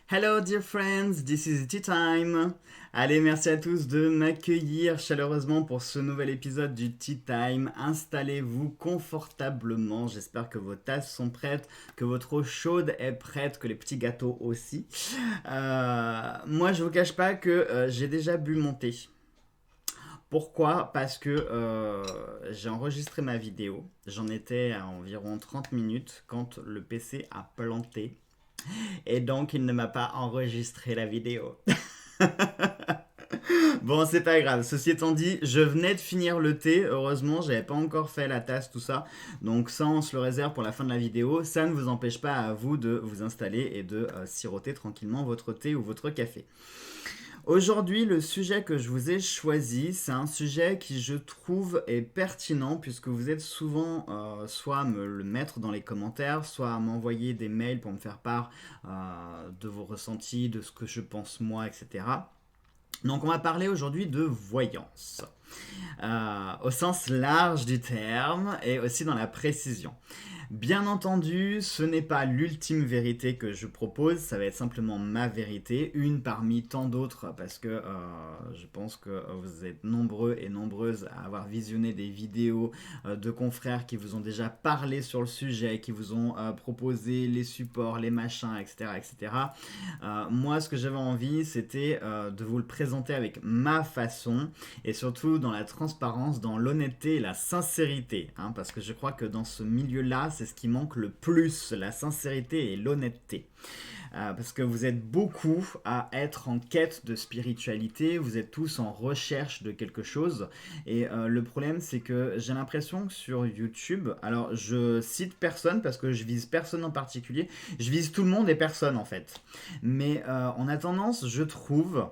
Hello dear friends, this is Tea Time. Allez, merci à tous de m'accueillir chaleureusement pour ce nouvel épisode du Tea Time. Installez-vous confortablement, j'espère que vos tasses sont prêtes, que votre eau chaude est prête, que les petits gâteaux aussi. Moi je vous cache pas que j'ai déjà bu mon thé. Pourquoi? Parce que j'ai enregistré ma vidéo, j'en étais à environ 30 minutes quand le PC a planté. Et donc, il ne m'a pas enregistré la vidéo. Bon, c'est pas grave. Ceci étant dit, je venais de finir le thé. Heureusement, j'avais pas encore fait la tasse, tout ça. Donc, ça, on se le réserve pour la fin de la vidéo. Ça ne vous empêche pas à vous de vous installer et de siroter tranquillement votre thé ou votre café. Aujourd'hui, le sujet que je vous ai choisi, c'est un sujet qui je trouve est pertinent puisque vous êtes souvent soit à me le mettre dans les commentaires, soit à m'envoyer des mails pour me faire part de vos ressentis, de ce que je pense moi, etc. Donc on va parler aujourd'hui de voyance, au sens large du terme et aussi dans la précision. Bien entendu, ce n'est pas l'ultime vérité que je propose, ça va être simplement ma vérité, une parmi tant d'autres, parce que je pense que vous êtes nombreux et nombreuses à avoir visionné des vidéos de confrères qui vous ont déjà parlé sur le sujet, qui vous ont proposé les supports, les machins, etc. etc. Moi, ce que j'avais envie, c'était de vous le présenter avec ma façon, et surtout dans la transparence, dans l'honnêteté et la sincérité, hein, parce que je crois que dans ce milieu-là, c'est ce qui manque le plus, la sincérité et l'honnêteté. Parce que vous êtes beaucoup à être en quête de spiritualité, vous êtes tous en recherche de quelque chose, et le problème c'est que j'ai l'impression que sur YouTube, alors je cite personne parce que je vise personne en particulier, je vise tout le monde et personne en fait, mais on a tendance, je trouve,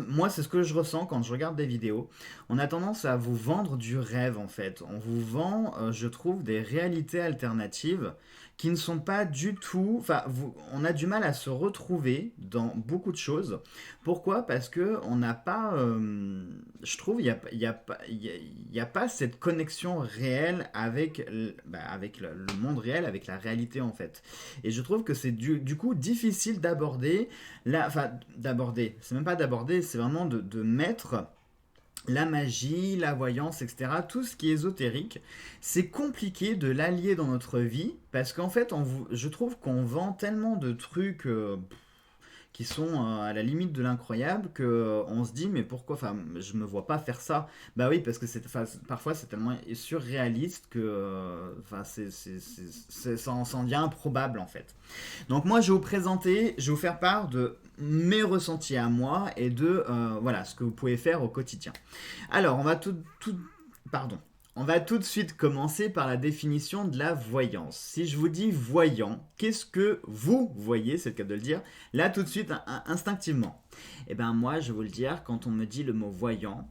moi, c'est ce que je ressens quand je regarde des vidéos. On a tendance à vous vendre du rêve, en fait. On vous vend, je trouve, des réalités alternatives qui ne sont pas du tout... Enfin, on a du mal à se retrouver dans beaucoup de choses. Pourquoi? Parce que on n'a pas... je trouve, il y a pas cette connexion réelle avec, avec le monde réel, avec la réalité, en fait. Et je trouve que c'est du coup difficile d'aborder enfin, d'aborder, c'est même pas d'aborder, c'est vraiment de mettre la magie, la voyance, etc., tout ce qui est ésotérique, c'est compliqué de l'allier dans notre vie parce qu'en fait, je trouve qu'on vend tellement de trucs qui sont à la limite de l'incroyable que on se dit mais pourquoi, enfin je me vois pas faire ça. Bah oui, parce que parfois c'est tellement surréaliste que enfin ça en devient improbable en fait. Donc moi je vais vous présenter, je vais vous faire part de mes ressentis à moi et de voilà ce que vous pouvez faire au quotidien. Alors on va pardon. On va tout de suite commencer par la définition de la voyance. Si je vous dis voyant, qu'est-ce que vous voyez, c'est le cas de le dire, là tout de suite instinctivement? Eh bien moi je vais vous le dire, quand on me dit le mot voyant,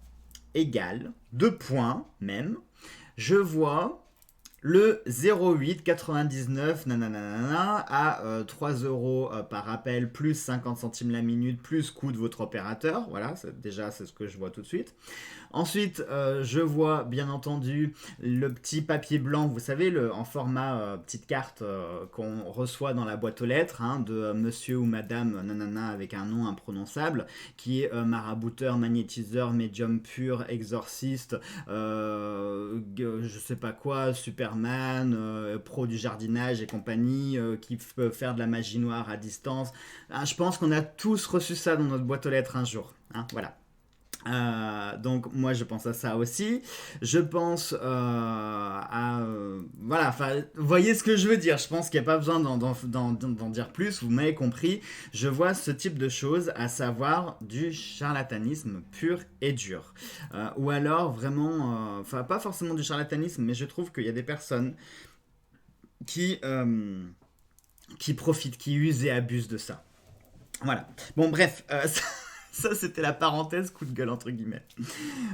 égal, deux points même, je vois le 08 99 nanana à 3 euros par appel plus 50 centimes la minute plus coût de votre opérateur. Voilà, déjà c'est ce que je vois tout de suite. Ensuite, je vois bien entendu le petit papier blanc, vous savez, en format petite carte qu'on reçoit dans la boîte aux lettres, hein, de monsieur ou madame nanana avec un nom imprononçable, qui est marabouteur, magnétiseur, médium pur, exorciste, je sais pas quoi, Superman, pro du jardinage et compagnie, qui peut faire de la magie noire à distance. Je pense qu'on a tous reçu ça dans notre boîte aux lettres un jour. Hein, voilà. Donc moi je pense à ça aussi. Je pense à voilà. Enfin, vous voyez ce que je veux dire. Je pense qu'il n'y a pas besoin d'en dire plus. Vous m'avez compris. Je vois ce type de choses, à savoir du charlatanisme pur et dur, ou alors vraiment, enfin pas forcément du charlatanisme, mais je trouve qu'il y a des personnes qui qui profitent, qui usent et abusent de ça. Voilà. Bon bref. Ça, c'était la parenthèse coup de gueule, entre guillemets.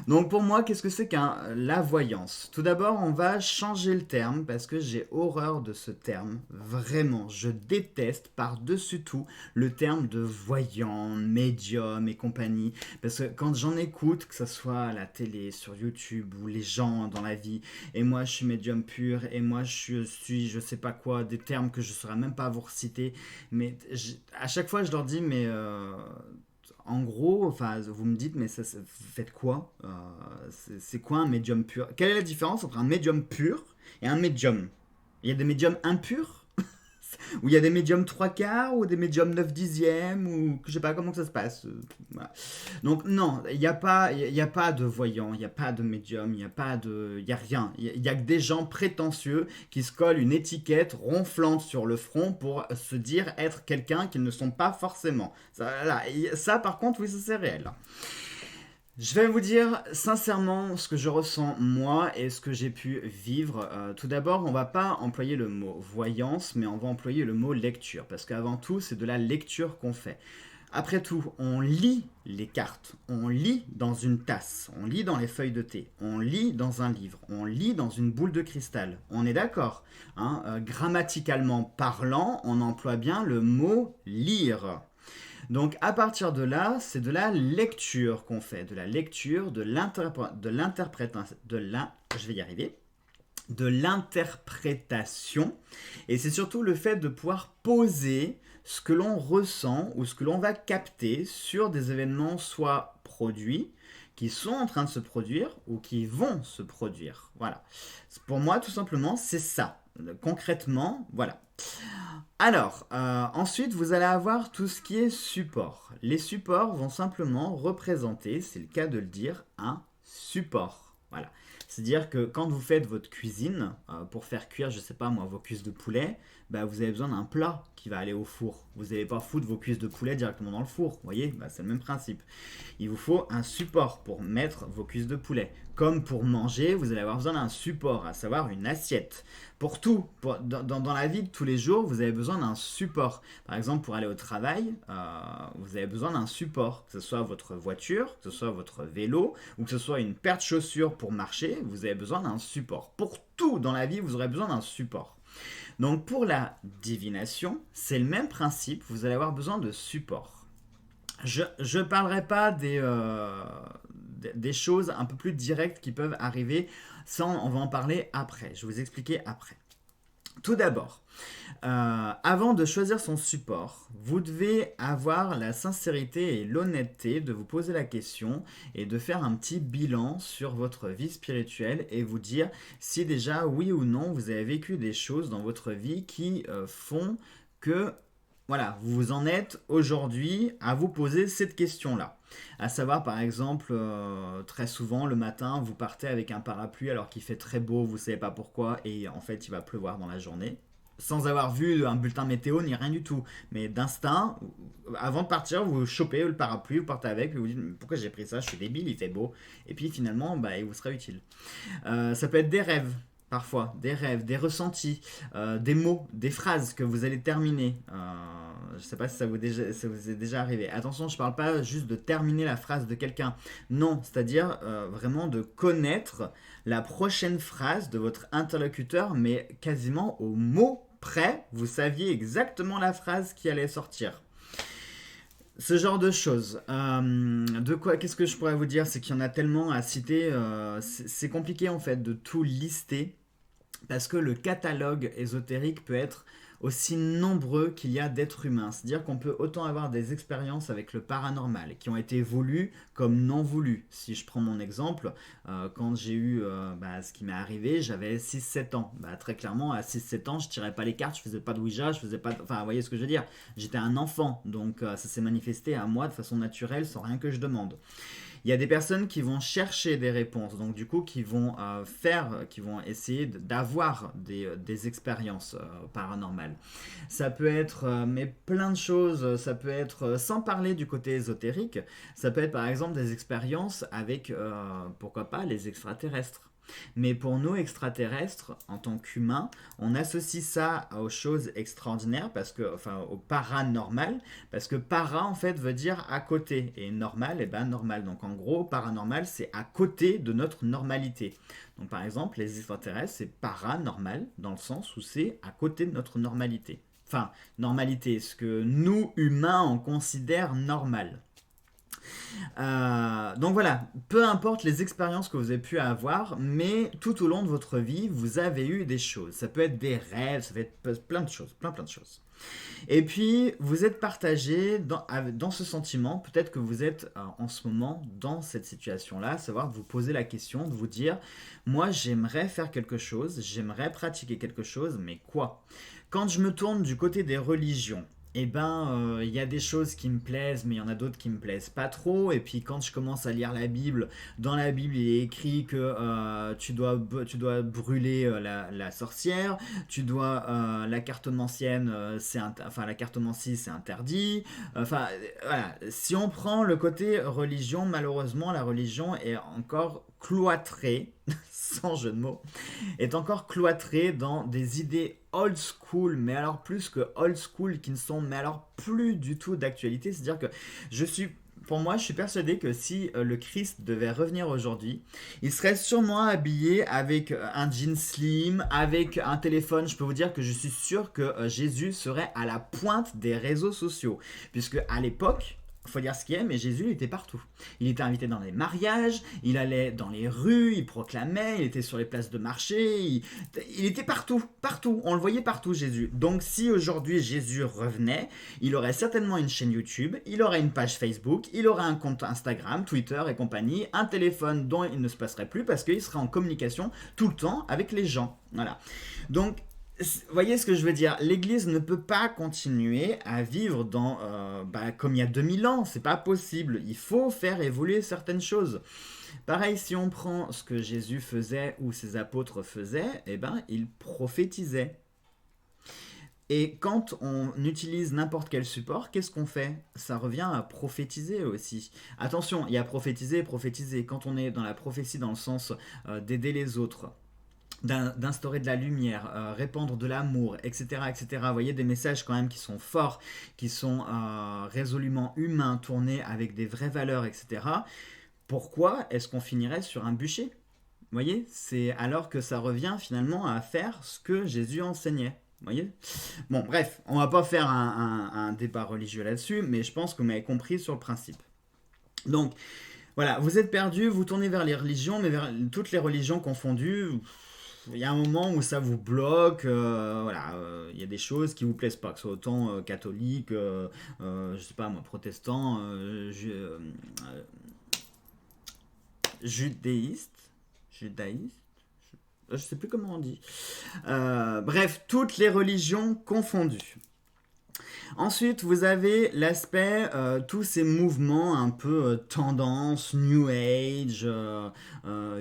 Donc pour moi, qu'est-ce que c'est la voyance? Tout d'abord, on va changer le terme parce que j'ai horreur de ce terme. Vraiment, je déteste par-dessus tout le terme de voyant, médium et compagnie. Parce que quand j'en écoute, que ce soit à la télé, sur YouTube ou les gens dans la vie, et moi je suis médium pur, et moi je suis je sais pas quoi, des termes que je ne saurais même pas vous reciter, mais à chaque fois je leur dis, mais en gros, enfin, vous me dites, mais vous faites quoi? C'est quoi un médium pur? Quelle est la différence entre un médium pur et un médium? Il y a des médiums impurs? Ou il y a des médiums 3 quarts? Ou des médiums 9 dixièmes? Ou je sais pas comment que ça se passe. Voilà. Donc non, il y a pas de voyant, il n'y a pas de médium, il y a rien. Il y a que des gens prétentieux qui se collent une étiquette ronflante sur le front pour se dire être quelqu'un qu'ils ne sont pas forcément. Ça, là, ça par contre, oui, ça c'est réel. Je vais vous dire sincèrement ce que je ressens moi et ce que j'ai pu vivre. Tout d'abord, on va pas employer le mot voyance, mais on va employer le mot lecture, parce qu'avant tout, c'est de la lecture qu'on fait. Après tout, on lit les cartes, on lit dans une tasse, on lit dans les feuilles de thé, on lit dans un livre, on lit dans une boule de cristal. On est d'accord, hein, grammaticalement parlant, on emploie bien le mot lire. Donc à partir de là, c'est de la lecture qu'on fait, de la lecture, je vais y arriver, de l'interprétation, et c'est surtout le fait de pouvoir poser ce que l'on ressent ou ce que l'on va capter sur des événements soit produits, qui sont en train de se produire ou qui vont se produire. Voilà. Pour moi, tout simplement, c'est ça. Concrètement, voilà. Alors, ensuite, vous allez avoir tout ce qui est support. Les supports vont simplement représenter, c'est le cas de le dire, un support. Voilà. C'est-à-dire que quand vous faites votre cuisine, pour faire cuire, je ne sais pas moi, vos cuisses de poulet, bah, vous avez besoin d'un plat qui va aller au four. Vous n'allez pas foutre vos cuisses de poulet directement dans le four. Vous voyez, bah, c'est le même principe. Il vous faut un support pour mettre vos cuisses de poulet. Comme pour manger, vous allez avoir besoin d'un support, à savoir une assiette. Pour tout, dans la vie de tous les jours, vous avez besoin d'un support. Par exemple, pour aller au travail, vous avez besoin d'un support. Que ce soit votre voiture, que ce soit votre vélo, ou que ce soit une paire de chaussures pour marcher, vous avez besoin d'un support. Pour tout dans la vie, vous aurez besoin d'un support. Donc pour la divination, c'est le même principe, vous allez avoir besoin de support. Je ne parlerai pas des choses un peu plus directes qui peuvent arriver, ça on va en parler après, je vais vous expliquer après. Tout d'abord, avant de choisir son support, vous devez avoir la sincérité et l'honnêteté de vous poser la question et de faire un petit bilan sur votre vie spirituelle et vous dire si déjà, oui ou non, vous avez vécu des choses dans votre vie qui font que voilà, vous en êtes aujourd'hui à vous poser cette question-là. À savoir, par exemple, très souvent, le matin, vous partez avec un parapluie alors qu'il fait très beau, vous ne savez pas pourquoi, et en fait, il va pleuvoir dans la journée. Sans avoir vu un bulletin météo ni rien du tout. Mais d'instinct, avant de partir, vous chopez le parapluie, vous partez avec, puis vous dites pourquoi j'ai pris ça, je suis débile, il fait beau. Et puis finalement, bah, il vous sera utile. Ça peut être des rêves. Parfois, des rêves, des ressentis, des mots, des phrases que vous allez terminer. Je ne sais pas si ça vous est déjà arrivé. Attention, je ne parle pas juste de terminer la phrase de quelqu'un. Non, c'est-à-dire vraiment de connaître la prochaine phrase de votre interlocuteur, mais quasiment au mot près, vous saviez exactement la phrase qui allait sortir. Ce genre de choses. Qu'est-ce que je pourrais vous dire? C'est qu'il y en a tellement à citer. C'est compliqué en fait de tout lister parce que le catalogue ésotérique peut être aussi nombreux qu'il y a d'êtres humains. C'est-à-dire qu'on peut autant avoir des expériences avec le paranormal qui ont été voulues comme non voulues. Si je prends mon exemple, quand j'ai eu ce qui m'est arrivé, j'avais 6-7 ans. Très clairement, à 6-7 ans, je tirais pas les cartes, je faisais pas de Ouija, je faisais pas de... Enfin, vous voyez ce que je veux dire? J'étais un enfant, donc ça s'est manifesté à moi de façon naturelle sans rien que je demande. Il y a des personnes qui vont chercher des réponses, donc du coup qui vont qui vont essayer d'avoir des expériences paranormales. Ça peut être mais plein de choses, ça peut être sans parler du côté ésotérique, ça peut être par exemple des expériences avec, pourquoi pas, les extraterrestres. Mais pour nous, extraterrestres, en tant qu'humains, on associe ça aux choses extraordinaires, enfin au paranormal, parce que para, en fait, veut dire à côté, et normal, et ben normal. Donc en gros, paranormal, c'est à côté de notre normalité. Donc par exemple, les extraterrestres, c'est paranormal, dans le sens où c'est à côté de notre normalité. Enfin, normalité, ce que nous, humains, on considère normal. Donc voilà, peu importe les expériences que vous avez pu avoir, mais tout au long de votre vie, vous avez eu des choses. Ça peut être des rêves, ça peut être plein de choses, plein de choses. Et puis, vous êtes partagé dans ce sentiment, peut-être que vous êtes en ce moment dans cette situation-là, à savoir de vous poser la question, de vous dire, moi j'aimerais faire quelque chose, j'aimerais pratiquer quelque chose, mais quoi? Quand je me tourne du côté des religions, eh ben, il y a des choses qui me plaisent, mais il y en a d'autres qui me plaisent pas trop. Et puis quand je commence à lire la Bible, dans la Bible il est écrit que tu dois brûler la sorcière, la cartomancienne, enfin la cartomancie c'est interdit. Enfin voilà, si on prend le côté religion, malheureusement la religion est encore cloîtrée, sans jeu de mots, est encore cloîtré dans des idées old school, mais alors plus que old school, qui ne sont mais alors plus du tout d'actualité. C'est-à-dire que pour moi, je suis persuadé que si le Christ devait revenir aujourd'hui, il serait sûrement habillé avec un jean slim, avec un téléphone. Je peux vous dire que je suis sûr que Jésus serait à la pointe des réseaux sociaux, puisque à l'époque, faut dire ce qu'il est, mais Jésus il était partout. Il était invité dans des mariages, il allait dans les rues, il proclamait, il était sur les places de marché, il était partout, partout, on le voyait partout Jésus. Donc si aujourd'hui Jésus revenait, il aurait certainement une chaîne YouTube, il aurait une page Facebook, il aurait un compte Instagram, Twitter et compagnie, un téléphone dont il ne se passerait plus parce qu'il serait en communication tout le temps avec les gens. Voilà. Donc vous voyez ce que je veux dire? L'Église ne peut pas continuer à vivre comme il y a 2000 ans. C'est pas possible. Il faut faire évoluer certaines choses. Pareil, si on prend ce que Jésus faisait ou ses apôtres faisaient, eh ben, ils prophétisaient. Et quand on utilise n'importe quel support, qu'est-ce qu'on fait? Ça revient à prophétiser aussi. Attention, il y a prophétiser et prophétiser. Quand on est dans la prophétie dans le sens d'aider les autres, d'instaurer de la lumière, répandre de l'amour, etc., etc. Vous voyez des messages quand même qui sont forts, qui sont résolument humains, tournés avec des vraies valeurs, etc. Pourquoi est-ce qu'on finirait sur un bûcher? Vous voyez, c'est alors que ça revient finalement à faire ce que Jésus enseignait. Vous voyez? Bon, bref, on va pas faire un débat religieux là-dessus, mais je pense que vous m'avez compris sur le principe. Donc, voilà, vous êtes perdu, vous tournez vers les religions, mais vers toutes les religions confondues. Il y a un moment où ça vous bloque, voilà, il y a des choses qui vous plaisent pas, que ce soit autant catholique, je sais pas moi, protestant, judaïste, je sais plus comment on dit. Bref, toutes les religions confondues. Ensuite, vous avez l'aspect, tous ces mouvements un peu tendance, New Age,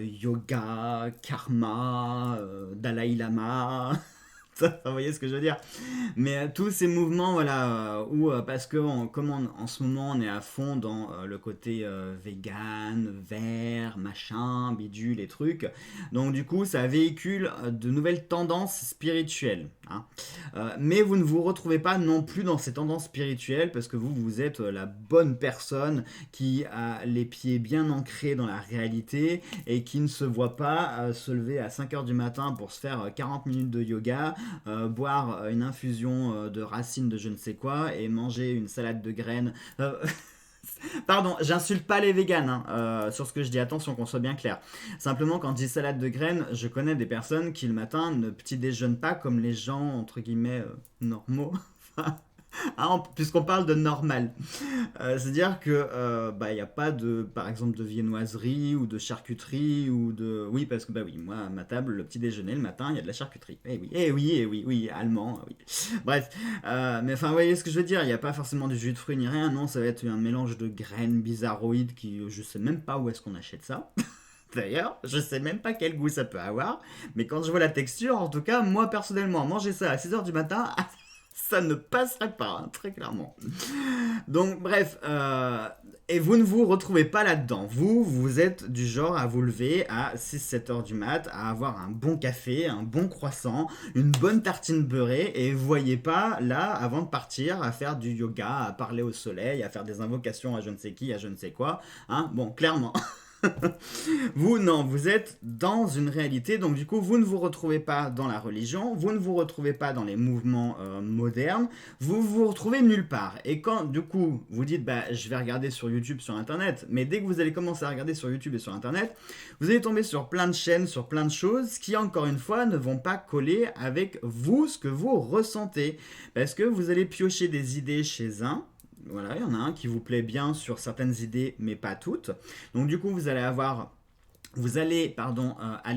yoga, karma, Dalai Lama. Vous voyez ce que je veux dire? Mais tous ces mouvements, voilà, où parce que en ce moment on est à fond dans le côté vegan, vert, machin, bidule, les trucs. Donc du coup, ça véhicule de nouvelles tendances spirituelles. Hein. Mais vous ne vous retrouvez pas non plus dans ces tendances spirituelles parce que vous êtes la bonne personne qui a les pieds bien ancrés dans la réalité et qui ne se voit pas se lever à 5h du matin pour se faire 40 minutes de yoga, boire une infusion de racines de je ne sais quoi et manger une salade de graines. Pardon, j'insulte pas les véganes sur ce que je dis, attention qu'on soit bien clair. Simplement quand je dis salade de graines, je connais des personnes qui le matin ne petit déjeunent pas comme les gens entre guillemets normaux. Puisqu'on parle de normal. C'est-à-dire que il n'y a pas de, par exemple, de viennoiserie ou de charcuterie ou de... Oui, parce que oui, moi, à ma table, le petit déjeuner, le matin, il y a de la charcuterie. Oui, allemand, oui. Bref, mais enfin, vous voyez ce que je veux dire, il n'y a pas forcément du jus de fruits ni rien, non, ça va être un mélange de graines bizarroïdes qui, je sais même pas où est-ce qu'on achète ça. D'ailleurs, je sais même pas quel goût ça peut avoir, mais quand je vois la texture, en tout cas, moi, personnellement, manger ça à 6h du matin... Ça ne passerait pas, hein, très clairement. Donc bref, et vous ne vous retrouvez pas là-dedans. Vous êtes du genre à vous lever à 6-7 heures du mat, à avoir un bon café, un bon croissant, une bonne tartine beurrée, et vous voyez pas là, avant de partir, à faire du yoga, à parler au soleil, à faire des invocations à je ne sais qui, à je ne sais quoi. Hein, bon, clairement. Vous, non, vous êtes dans une réalité, donc du coup, vous ne vous retrouvez pas dans la religion, vous ne vous retrouvez pas dans les mouvements modernes, vous vous retrouvez nulle part. Et quand, du coup, vous dites, bah, je vais regarder sur YouTube, sur Internet, mais dès que vous allez commencer à regarder sur YouTube et sur Internet, vous allez tomber sur plein de chaînes, sur plein de choses qui, encore une fois, ne vont pas coller avec vous, ce que vous ressentez. Parce que vous allez piocher des idées chez un, voilà, il y en a un qui vous plaît bien sur certaines idées, mais pas toutes. Donc du coup, vous allez aller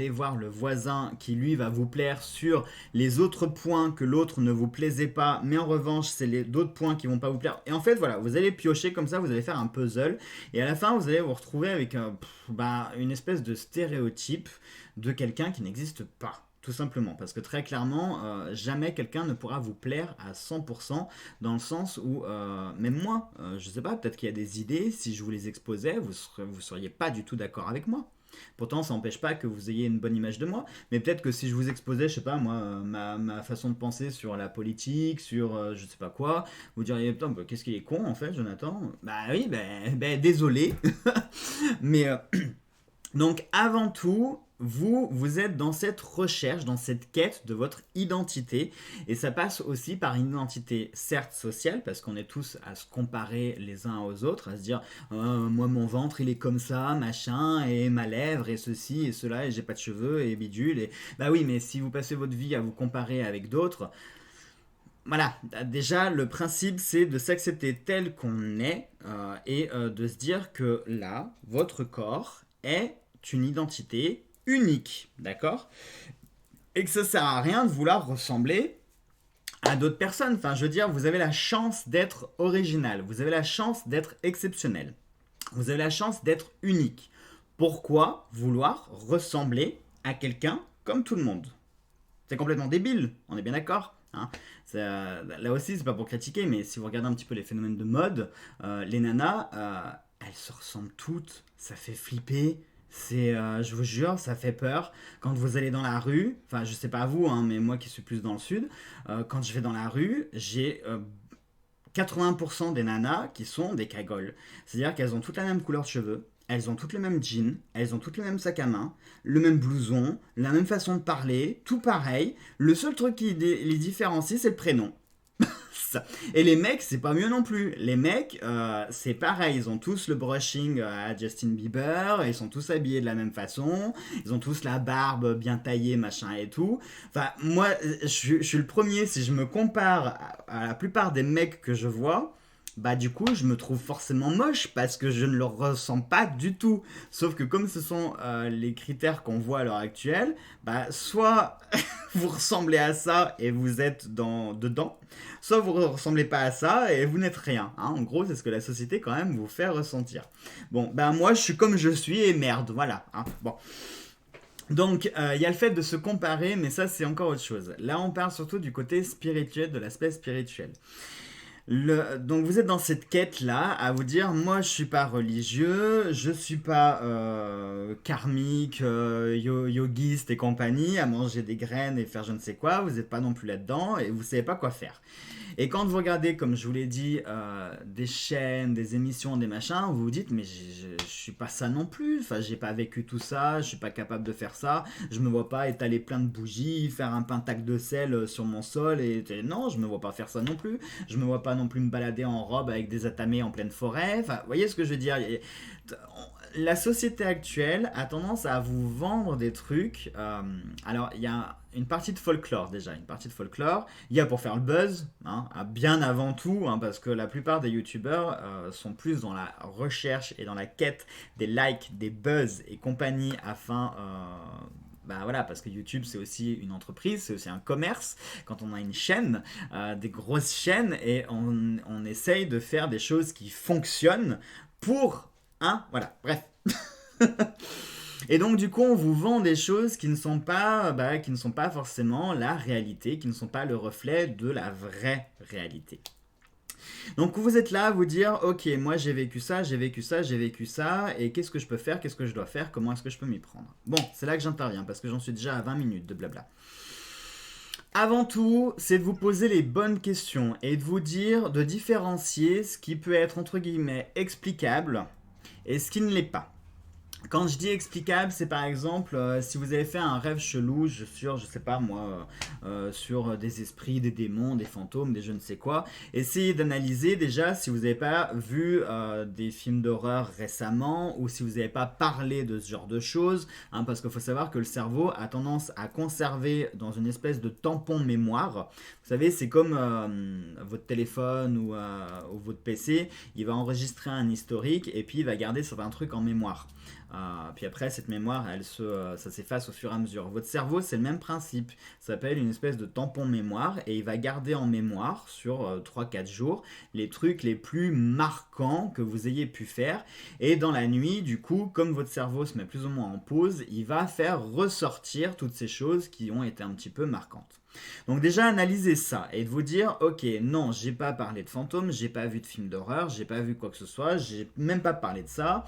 voir le voisin qui lui va vous plaire sur les autres points que l'autre ne vous plaisait pas, mais en revanche c'est les d'autres points qui vont pas vous plaire. Et en fait voilà, vous allez piocher comme ça, vous allez faire un puzzle et à la fin vous allez vous retrouver avec une espèce de stéréotype de quelqu'un qui n'existe pas. Tout simplement, parce que très clairement, jamais quelqu'un ne pourra vous plaire à 100%, dans le sens où, même moi, je sais pas, peut-être qu'il y a des idées, si je vous les exposais, vous seriez pas du tout d'accord avec moi. Pourtant, ça n'empêche pas que vous ayez une bonne image de moi, mais peut-être que si je vous exposais, je sais pas moi, ma façon de penser sur la politique, sur je sais pas quoi, vous diriez, putain, bah, qu'est-ce qu'il est con en fait, Jonathan. Bah oui, désolé, mais donc avant tout, vous êtes dans cette recherche, dans cette quête de votre identité. Et ça passe aussi par une identité certes sociale, parce qu'on est tous à se comparer les uns aux autres, à se dire moi mon ventre il est comme ça, machin, et ma lèvre, et ceci, et cela, et j'ai pas de cheveux, et bidule. Et... Bah oui, mais si vous passez votre vie à vous comparer avec d'autres, voilà, déjà le principe c'est de s'accepter tel qu'on est de se dire que là, votre corps est une identité unique, d'accord? Et que ça sert à rien de vouloir ressembler à d'autres personnes. Enfin, je veux dire, vous avez la chance d'être original, vous avez la chance d'être exceptionnel, vous avez la chance d'être unique. Pourquoi vouloir ressembler à quelqu'un comme tout le monde? C'est complètement débile, on est bien d'accord, hein. Là aussi, c'est pas pour critiquer, mais si vous regardez un petit peu les phénomènes de mode, les nanas, elles se ressemblent toutes, ça fait flipper. Je vous jure, ça fait peur. Quand vous allez dans la rue, enfin, je sais pas vous, hein, mais moi qui suis plus dans le sud, quand je vais dans la rue, j'ai 80% des nanas qui sont des cagoles. C'est-à-dire qu'elles ont toutes la même couleur de cheveux, elles ont toutes le même jean, elles ont toutes le même sac à main, le même blouson, la même façon de parler, tout pareil. Le seul truc qui les différencie, c'est le prénom. Et les mecs, c'est pas mieux non plus. Les mecs, c'est pareil. Ils ont tous le brushing à Justin Bieber. Ils sont tous habillés de la même façon. Ils ont tous la barbe bien taillée, machin et tout. Enfin, moi, je suis le premier. Si je me compare à la plupart des mecs que je vois, bah du coup je me trouve forcément moche parce que je ne le ressens pas du tout. Sauf que comme ce sont les critères qu'on voit à l'heure actuelle, bah soit vous ressemblez à ça et vous êtes dedans, soit vous ne ressemblez pas à ça et vous n'êtes rien, hein. En gros c'est ce que la société quand même vous fait ressentir. Bon bah moi je suis comme je suis et merde, voilà, hein. Bon. Donc, il y a le fait de se comparer, mais ça, c'est encore autre chose. Là, on parle surtout du côté spirituel, de l'aspect spirituel. Donc vous êtes dans cette quête-là, à vous dire, moi je suis pas religieux, je suis pas karmique, yogiste et compagnie, à manger des graines et faire je ne sais quoi, vous n'êtes pas non plus là-dedans et vous savez pas quoi faire. Et quand vous regardez, comme je vous l'ai dit, des chaînes, des émissions, des machins, vous vous dites, mais je suis pas ça non plus, enfin j'ai pas vécu tout ça, je suis pas capable de faire ça, je me vois pas étaler plein de bougies, faire un pentacle de sel sur mon sol, et non, je me vois pas faire ça non plus, je me vois pas non plus me balader en robe avec des atamés en pleine forêt, enfin, vous voyez ce que je veux dire? La société actuelle a tendance à vous vendre des trucs. Alors, il y a une partie de folklore déjà, une partie de folklore. Il y a pour faire le buzz, hein, bien avant tout, hein, parce que la plupart des youtubeurs sont plus dans la recherche et dans la quête des likes, des buzz et compagnie afin... bah voilà, parce que YouTube c'est aussi une entreprise, c'est aussi un commerce. Quand on a une chaîne, des grosses chaînes, et on essaye de faire des choses qui fonctionnent pour... Hein, voilà, bref. Et donc du coup, on vous vend des choses qui ne sont pas forcément la réalité, qui ne sont pas le reflet de la vraie réalité. Donc vous êtes là à vous dire, ok, moi j'ai vécu ça, j'ai vécu ça, j'ai vécu ça, et qu'est-ce que je peux faire, qu'est-ce que je dois faire, comment est-ce que je peux m'y prendre. Bon, c'est là que j'interviens, parce que j'en suis déjà à 20 minutes de blabla. Avant tout, c'est de vous poser les bonnes questions et de vous dire, de différencier ce qui peut être entre guillemets explicable et ce qui ne l'est pas. Quand je dis explicable, c'est par exemple si vous avez fait un rêve chelou sur, je sais pas moi, sur des esprits, des démons, des fantômes, des je ne sais quoi. Essayez d'analyser déjà si vous n'avez pas vu des films d'horreur récemment ou si vous n'avez pas parlé de ce genre de choses, hein, parce qu'il faut savoir que le cerveau a tendance à conserver dans une espèce de tampon mémoire. Vous savez, c'est comme votre téléphone ou votre PC, il va enregistrer un historique et puis il va garder certains trucs en mémoire. Puis après, cette mémoire, ça s'efface au fur et à mesure. Votre cerveau, c'est le même principe. Ça s'appelle une espèce de tampon mémoire et il va garder en mémoire sur 3-4 jours les trucs les plus marquants que vous ayez pu faire. Et dans la nuit, du coup, comme votre cerveau se met plus ou moins en pause, il va faire ressortir toutes ces choses qui ont été un petit peu marquantes. Donc déjà analysez ça et de vous dire ok non j'ai pas parlé de fantômes, j'ai pas vu de film d'horreur, j'ai pas vu quoi que ce soit, j'ai même pas parlé de ça.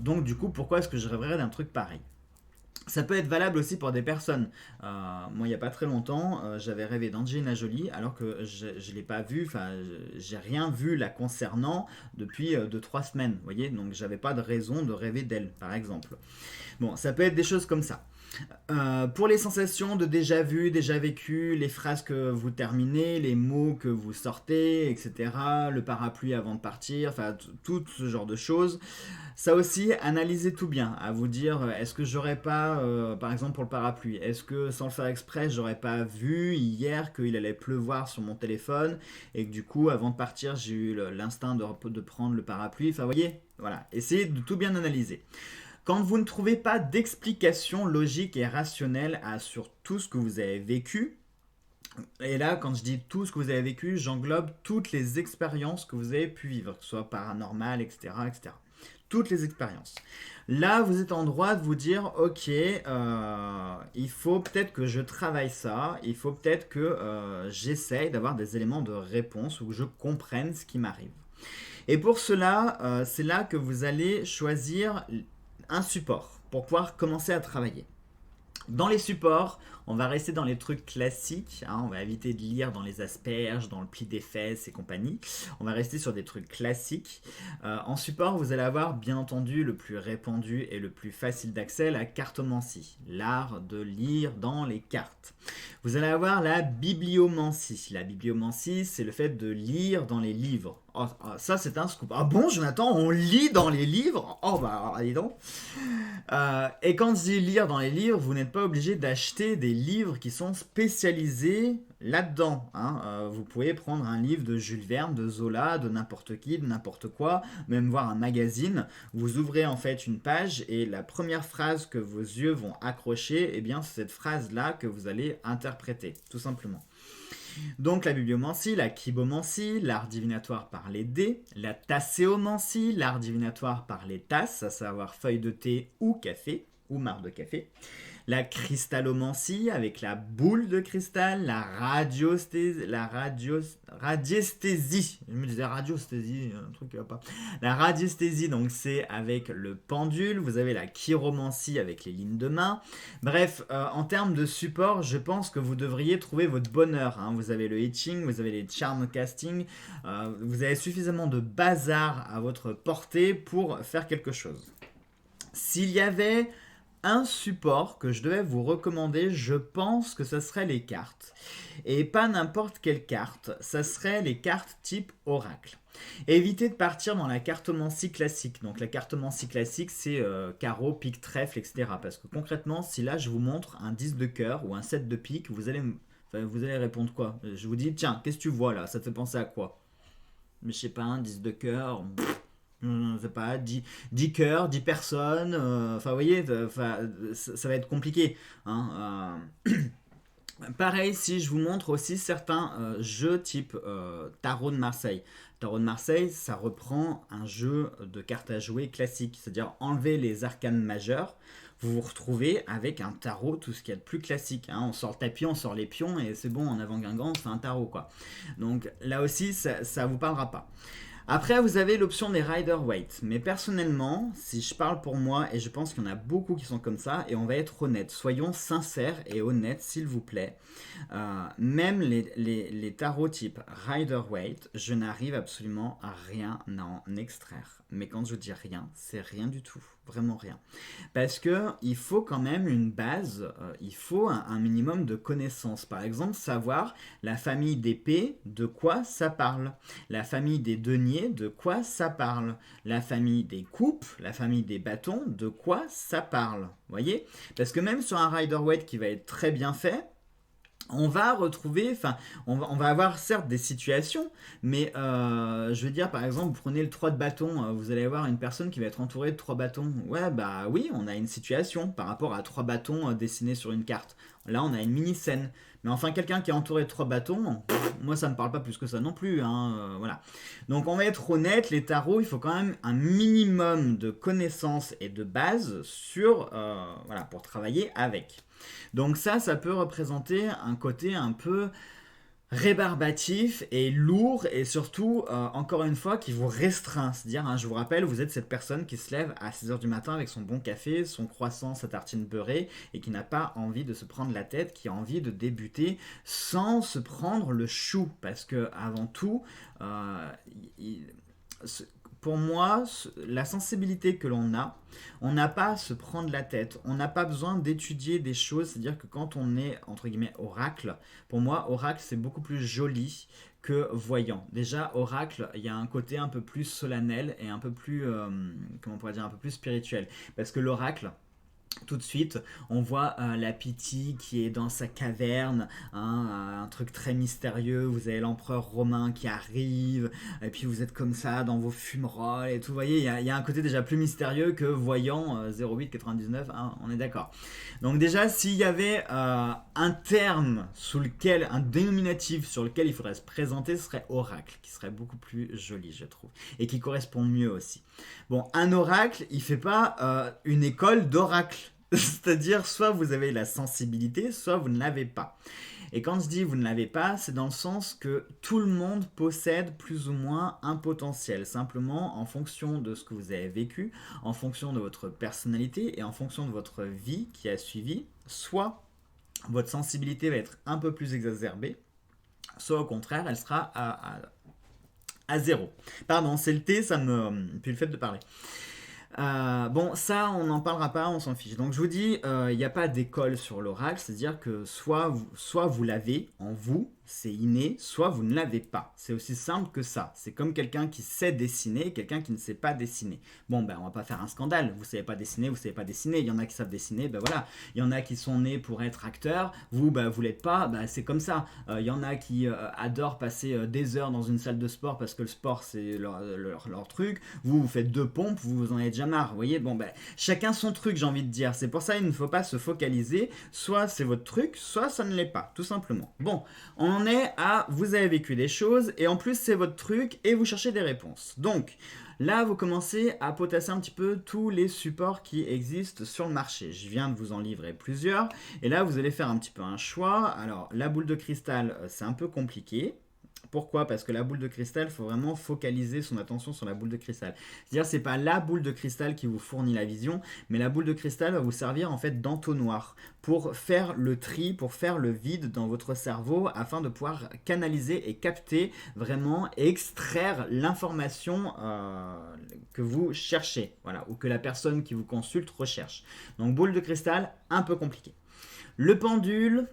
Donc du coup pourquoi est-ce que je rêverais d'un truc pareil? Ça peut être valable aussi pour des personnes. Moi, il n'y a pas très longtemps, j'avais rêvé d'Angelina Jolie, alors que je ne l'ai pas vue, enfin, j'ai rien vu la concernant depuis 2-3 semaines, vous voyez. Donc, j'avais pas de raison de rêver d'elle, par exemple. Bon, ça peut être des choses comme ça. Pour les sensations de déjà vu, déjà vécu, les phrases que vous terminez, les mots que vous sortez, etc., le parapluie avant de partir, enfin tout ce genre de choses. Ça aussi, analysez tout bien, à vous dire, est-ce que j'aurais pas, par exemple pour le parapluie, est-ce que sans le faire exprès, j'aurais pas vu hier qu'il allait pleuvoir sur mon téléphone et que du coup, avant de partir, j'ai eu l'instinct de prendre le parapluie. Enfin, vous voyez, voilà, essayez de tout bien analyser. Quand vous ne trouvez pas d'explication logique et rationnelle sur tout ce que vous avez vécu, et là, quand je dis tout ce que vous avez vécu, j'englobe toutes les expériences que vous avez pu vivre, que ce soit paranormales, etc., etc. Toutes les expériences. Là, vous êtes en droit de vous dire, ok, il faut peut-être que je travaille ça, il faut peut-être que j'essaye d'avoir des éléments de réponse ou que je comprenne ce qui m'arrive. Et pour cela, c'est là que vous allez choisir un support pour pouvoir commencer à travailler. Dans les supports, on va rester dans les trucs classiques, hein, on va éviter de lire dans les asperges, dans le pli des fesses et compagnie. On va rester sur des trucs classiques. En support, vous allez avoir bien entendu le plus répandu et le plus facile d'accès, la cartomancie, l'art de lire dans les cartes. Vous allez avoir la bibliomancie. La bibliomancie, c'est le fait de lire dans les livres. Oh, ça, c'est un scoop. Ah bon, Jonathan, on lit dans les livres? Oh, bah, dis donc. Et quand je dis lire dans les livres, vous n'êtes pas obligé d'acheter des livres qui sont spécialisés là-dedans. Hein. Vous pouvez prendre un livre de Jules Verne, de Zola, de n'importe qui, de n'importe quoi, même voir un magazine. Vous ouvrez en fait une page et la première phrase que vos yeux vont accrocher, eh bien, c'est cette phrase-là que vous allez interpréter, tout simplement. Donc la bibliomancie, la kybomancie, l'art divinatoire par les dés, la tasséomancie, l'art divinatoire par les tasses, à savoir feuilles de thé ou café, ou marc de café, la cristallomancie avec la boule de cristal, la radiesthésie, je me disais radiosthésie, un truc qui va pas, la radiesthésie, donc c'est avec le pendule, vous avez la chiromancie avec les lignes de main, bref, en termes de support, je pense que vous devriez trouver votre bonheur, hein. Vous avez le hitching, vous avez les charm casting, vous avez suffisamment de bazar à votre portée pour faire quelque chose. S'il y avait un support que je devais vous recommander, je pense que ça serait les cartes. Et pas n'importe quelle carte, ça serait les cartes type oracle. Évitez de partir dans la cartomancie classique. Donc la cartomancie classique, c'est carreau, pique, trèfle, etc. Parce que concrètement, si là je vous montre un 10 de cœur ou un 7 de pique, vous allez répondre quoi? Je vous dis, tiens, qu'est-ce que tu vois là? Ça te fait penser à quoi? Mais je sais pas, un 10 de cœur... Je sais pas, 10 cœurs, 10 personnes, enfin vous voyez, ça va être compliqué. Hein, Pareil, si je vous montre aussi certains jeux type Tarot de Marseille. Tarot de Marseille, ça reprend un jeu de cartes à jouer classique, c'est-à-dire enlever les arcanes majeures, vous vous retrouvez avec un tarot, tout ce qu'il y a de plus classique. Hein. On sort le tapis, on sort les pions, et c'est bon, en avant Guingamp, c'est un tarot, quoi. Donc là aussi, ça vous parlera pas. Après, vous avez l'option des Rider-Waite. Mais personnellement, si je parle pour moi, et je pense qu'il y en a beaucoup qui sont comme ça, et on va être honnête, soyons sincères et honnêtes, s'il vous plaît. Même les tarots type Rider-Waite, je n'arrive absolument à rien à en extraire. Mais quand je dis rien, c'est rien du tout. Vraiment rien. Parce que il faut quand même une base, il faut un minimum de connaissances. Par exemple, savoir la famille d'épée, de quoi ça parle. La famille des deniers, de quoi ça parle. La famille des coupes, la famille des bâtons, de quoi ça parle. Vous voyez? Parce que même sur un Rider-Waite qui va être très bien fait, on va retrouver, enfin, on va avoir certes des situations, mais je veux dire, par exemple, vous prenez le 3 de bâton, vous allez avoir une personne qui va être entourée de 3 bâtons. Ouais, bah oui, on a une situation par rapport à 3 bâtons dessinés sur une carte. Là, on a une mini-scène. Mais enfin, quelqu'un qui est entouré de 3 bâtons, moi, ça me parle pas plus que ça non plus. Hein, voilà. Donc, on va être honnête, les tarots, il faut quand même un minimum de connaissances et de base sur, voilà, pour travailler avec. Donc ça peut représenter un côté un peu rébarbatif et lourd et surtout, encore une fois, qui vous restreint. C'est-à-dire, hein, je vous rappelle, vous êtes cette personne qui se lève à 6h du matin avec son bon café, son croissant, sa tartine beurrée et qui n'a pas envie de se prendre la tête, qui a envie de débuter sans se prendre le chou. Parce que avant tout, pour moi, la sensibilité que l'on a, on n'a pas à se prendre la tête, on n'a pas besoin d'étudier des choses, c'est-à-dire que quand on est, entre guillemets, oracle, pour moi, oracle, c'est beaucoup plus joli que voyant. Déjà, oracle, il y a un côté un peu plus solennel et un peu plus, comment on pourrait dire, un peu plus spirituel. Parce que l'oracle, tout de suite, on voit la Pythie qui est dans sa caverne, hein, un truc très mystérieux. Vous avez l'empereur romain qui arrive, et puis vous êtes comme ça dans vos fumerolles et tout. Vous voyez, il y a un côté déjà plus mystérieux que voyant 0899, hein, on est d'accord. Donc déjà, s'il y avait un terme sous lequel, un dénominatif sur lequel il faudrait se présenter, ce serait oracle, qui serait beaucoup plus joli, je trouve, et qui correspond mieux aussi. Bon, un oracle, il fait pas une école d'oracle. C'est-à-dire, soit vous avez la sensibilité, soit vous ne l'avez pas. Et quand je dis vous ne l'avez pas, c'est dans le sens que tout le monde possède plus ou moins un potentiel. Simplement, en fonction de ce que vous avez vécu, en fonction de votre personnalité et en fonction de votre vie qui a suivi, soit votre sensibilité va être un peu plus exacerbée, soit au contraire, elle sera à zéro. Pardon, c'est le thé, ça me... Puis le fait de parler. Bon, ça, on n'en parlera pas, on s'en fiche. Donc, je vous dis, il n'y a pas d'école sur l'oracle, c'est-à-dire que soit vous l'avez en vous, c'est inné, soit vous ne l'avez pas. C'est aussi simple que ça. C'est comme quelqu'un qui sait dessiner et quelqu'un qui ne sait pas dessiner. Bon, ben, on va pas faire un scandale. Vous savez pas dessiner, vous savez pas dessiner. Il y en a qui savent dessiner, ben voilà. Il y en a qui sont nés pour être acteurs. Vous, ben, vous l'êtes pas, ben, c'est comme ça. Il y en a qui adorent passer des heures dans une salle de sport parce que le sport, c'est leur truc. Vous faites 2 pompes, vous en avez déjà marre. Vous voyez, bon, ben, chacun son truc, j'ai envie de dire. C'est pour ça qu'il ne faut pas se focaliser. Soit c'est votre truc, soit ça ne l'est pas, tout simplement. Bon, on en est à vous avez vécu des choses et en plus c'est votre truc et vous cherchez des réponses. Donc là vous commencez à potasser un petit peu tous les supports qui existent sur le marché. Je viens de vous en livrer plusieurs et là vous allez faire un petit peu un choix. Alors la boule de cristal c'est un peu compliqué. Pourquoi? Parce que la boule de cristal, il faut vraiment focaliser son attention sur la boule de cristal. C'est-à-dire, c'est pas la boule de cristal qui vous fournit la vision, mais la boule de cristal va vous servir en fait d'entonnoir pour faire le tri, pour faire le vide dans votre cerveau afin de pouvoir canaliser et capter vraiment et extraire l'information que vous cherchez, voilà, ou que la personne qui vous consulte recherche. Donc, boule de cristal, un peu compliqué. Le pendule,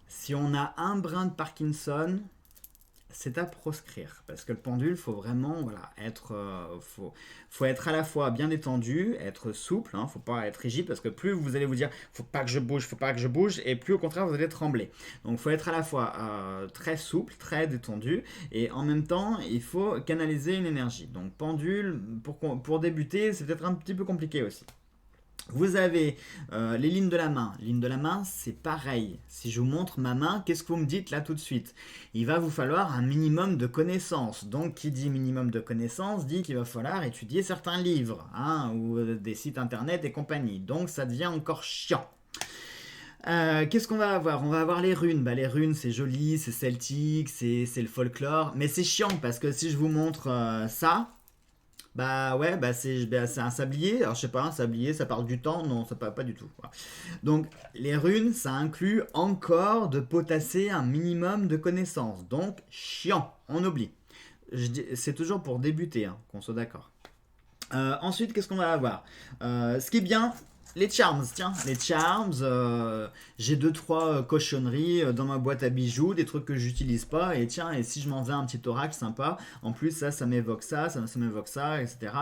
si on a un brin de Parkinson, c'est à proscrire parce que le pendule faut vraiment faut être à la fois bien détendu, être souple, hein, faut pas être rigide parce que plus vous allez vous dire faut pas que je bouge et plus au contraire vous allez trembler. Donc faut être à la fois très souple, très détendu et en même temps il faut canaliser une énergie. Donc pendule pour débuter c'est peut-être un petit peu compliqué aussi. Vous avez les lignes de la main. Lignes de la main, c'est pareil. Si je vous montre ma main, qu'est-ce que vous me dites là tout de suite? Il va vous falloir un minimum de connaissances. Donc, qui dit minimum de connaissances, dit qu'il va falloir étudier certains livres, hein, ou des sites internet et compagnie. Donc, ça devient encore chiant. Qu'est-ce qu'on va avoir? On va avoir les runes. Bah, les runes, c'est joli, c'est celtique, c'est le folklore. Mais c'est chiant parce que si je vous montre ça, bah ouais, c'est un sablier. Alors je sais pas, un sablier, ça parle du temps? Non, ça parle pas du tout. Voilà. Donc les runes, ça inclut encore de potasser un minimum de connaissances. Donc chiant, on oublie. C'est toujours pour débuter, hein, qu'on soit d'accord. Ensuite, qu'est-ce qu'on va avoir? Ce qui est bien, les charms, tiens, les charms, j'ai deux trois cochonneries dans ma boîte à bijoux, des trucs que j'utilise pas, et tiens, et si je m'en faisais un petit oracle sympa, en plus ça m'évoque ça m'évoque ça, etc.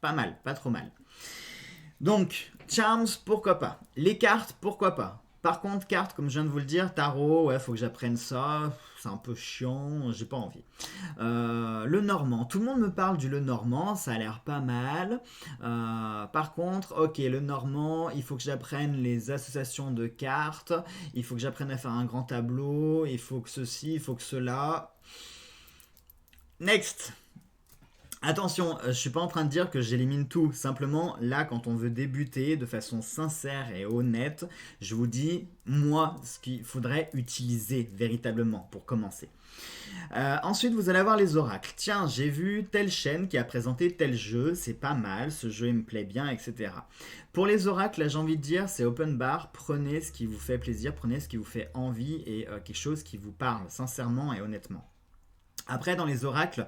Pas mal, pas trop mal. Donc, charms, pourquoi pas. Les cartes, pourquoi pas. Par contre, cartes, comme je viens de vous le dire, tarot, ouais, faut que j'apprenne ça, c'est un peu chiant, j'ai pas envie. Le normand, tout le monde me parle du le normand, ça a l'air pas mal. Par contre, ok, le normand, il faut que j'apprenne les associations de cartes, il faut que j'apprenne à faire un grand tableau, il faut que ceci, il faut que cela. Next. Attention, je suis pas en train de dire que j'élimine tout. Simplement, là, quand on veut débuter de façon sincère et honnête, je vous dis, moi, ce qu'il faudrait utiliser véritablement pour commencer. Ensuite, vous allez avoir les oracles. Tiens, j'ai vu telle chaîne qui a présenté tel jeu, c'est pas mal, ce jeu il me plaît bien, etc. Pour les oracles, là, j'ai envie de dire, c'est open bar, prenez ce qui vous fait plaisir, prenez ce qui vous fait envie et quelque chose qui vous parle sincèrement et honnêtement. Après, dans les oracles,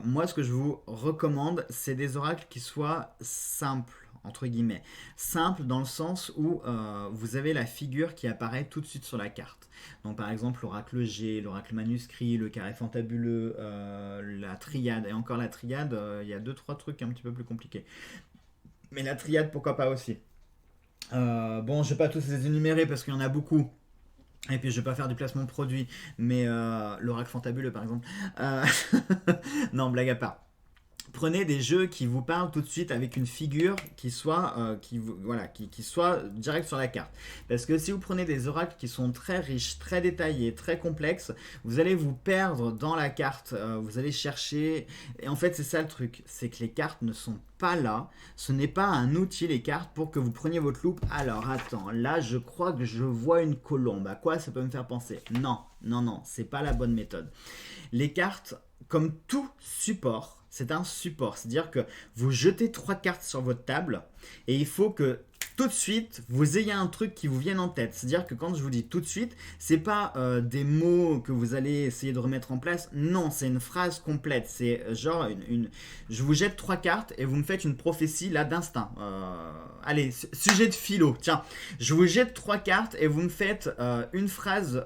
moi, ce que je vous recommande, c'est des oracles qui soient simples, entre guillemets. Simples dans le sens où vous avez la figure qui apparaît tout de suite sur la carte. Donc, par exemple, l'oracle G, l'oracle manuscrit, le carré fantabuleux, la triade. Et encore la triade, il y a deux, trois trucs un petit peu plus compliqués. Mais la triade, pourquoi pas aussi. Bon, je ne vais pas tous les énumérer parce qu'il y en a beaucoup. Et puis je vais pas faire du placement de produit, mais l'oracle fantabuleux par exemple. Euh, non, blague à part. Prenez des jeux qui vous parlent tout de suite avec une figure qui soit, qui soit direct sur la carte. Parce que si vous prenez des oracles qui sont très riches, très détaillés, très complexes, vous allez vous perdre dans la carte. Vous allez chercher. Et en fait, c'est ça le truc. C'est que les cartes ne sont pas là. Ce n'est pas un outil, les cartes, pour que vous preniez votre loupe. Alors, attends. Là, je crois que je vois une colombe. À quoi ça peut me faire penser? Non, non, non. C'est pas la bonne méthode. Les cartes, comme tout support, c'est un support. C'est-à-dire que vous jetez trois cartes sur votre table et il faut que tout de suite vous ayez un truc qui vous vienne en tête. C'est-à-dire que quand je vous dis tout de suite, c'est pas des mots que vous allez essayer de remettre en place. Non, c'est une phrase complète. C'est genre je vous jette trois cartes et vous me faites une prophétie là d'instinct. Allez, sujet de philo. Tiens, je vous jette trois cartes et vous me faites une phrase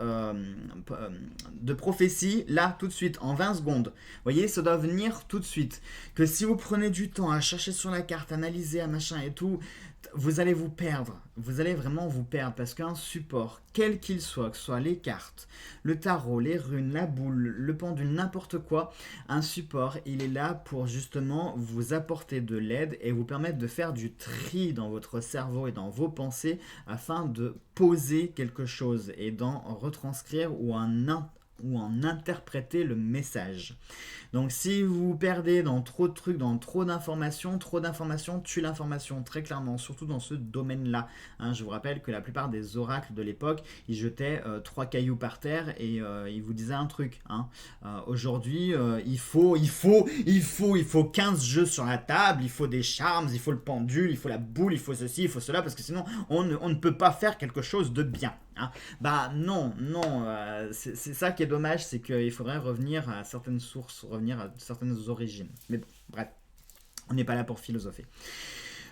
de prophétie là tout de suite en 20 secondes. Vous voyez, ça doit venir tout de suite. Que si vous prenez du temps à chercher sur la carte, analyser, à machin et tout, vous allez vous perdre. Vous allez vraiment vous perdre parce qu'un support, quel qu'il soit, que ce soit les cartes, le tarot, les runes, la boule, le pendule, n'importe quoi, un support, il est là pour justement vous apporter de l'aide et vous permettre de faire du tri dans votre cerveau et dans vos pensées afin de poser quelque chose et d'en retranscrire ou en interpréter le message. Donc si vous vous perdez dans trop de trucs, dans trop d'informations tue l'information très clairement, surtout dans ce domaine-là. Hein, je vous rappelle que la plupart des oracles de l'époque, ils jetaient trois cailloux par terre et ils vous disaient un truc. Hein. Aujourd'hui, il faut 15 jeux sur la table, il faut des charmes, il faut le pendule, il faut la boule, il faut ceci, il faut cela, parce que sinon on ne peut pas faire quelque chose de bien. Hein. Bah non, c'est ça qui est dommage, c'est qu'il faudrait revenir à certaines sources, revenir à certaines origines. Mais bon, bref, on n'est pas là pour philosopher.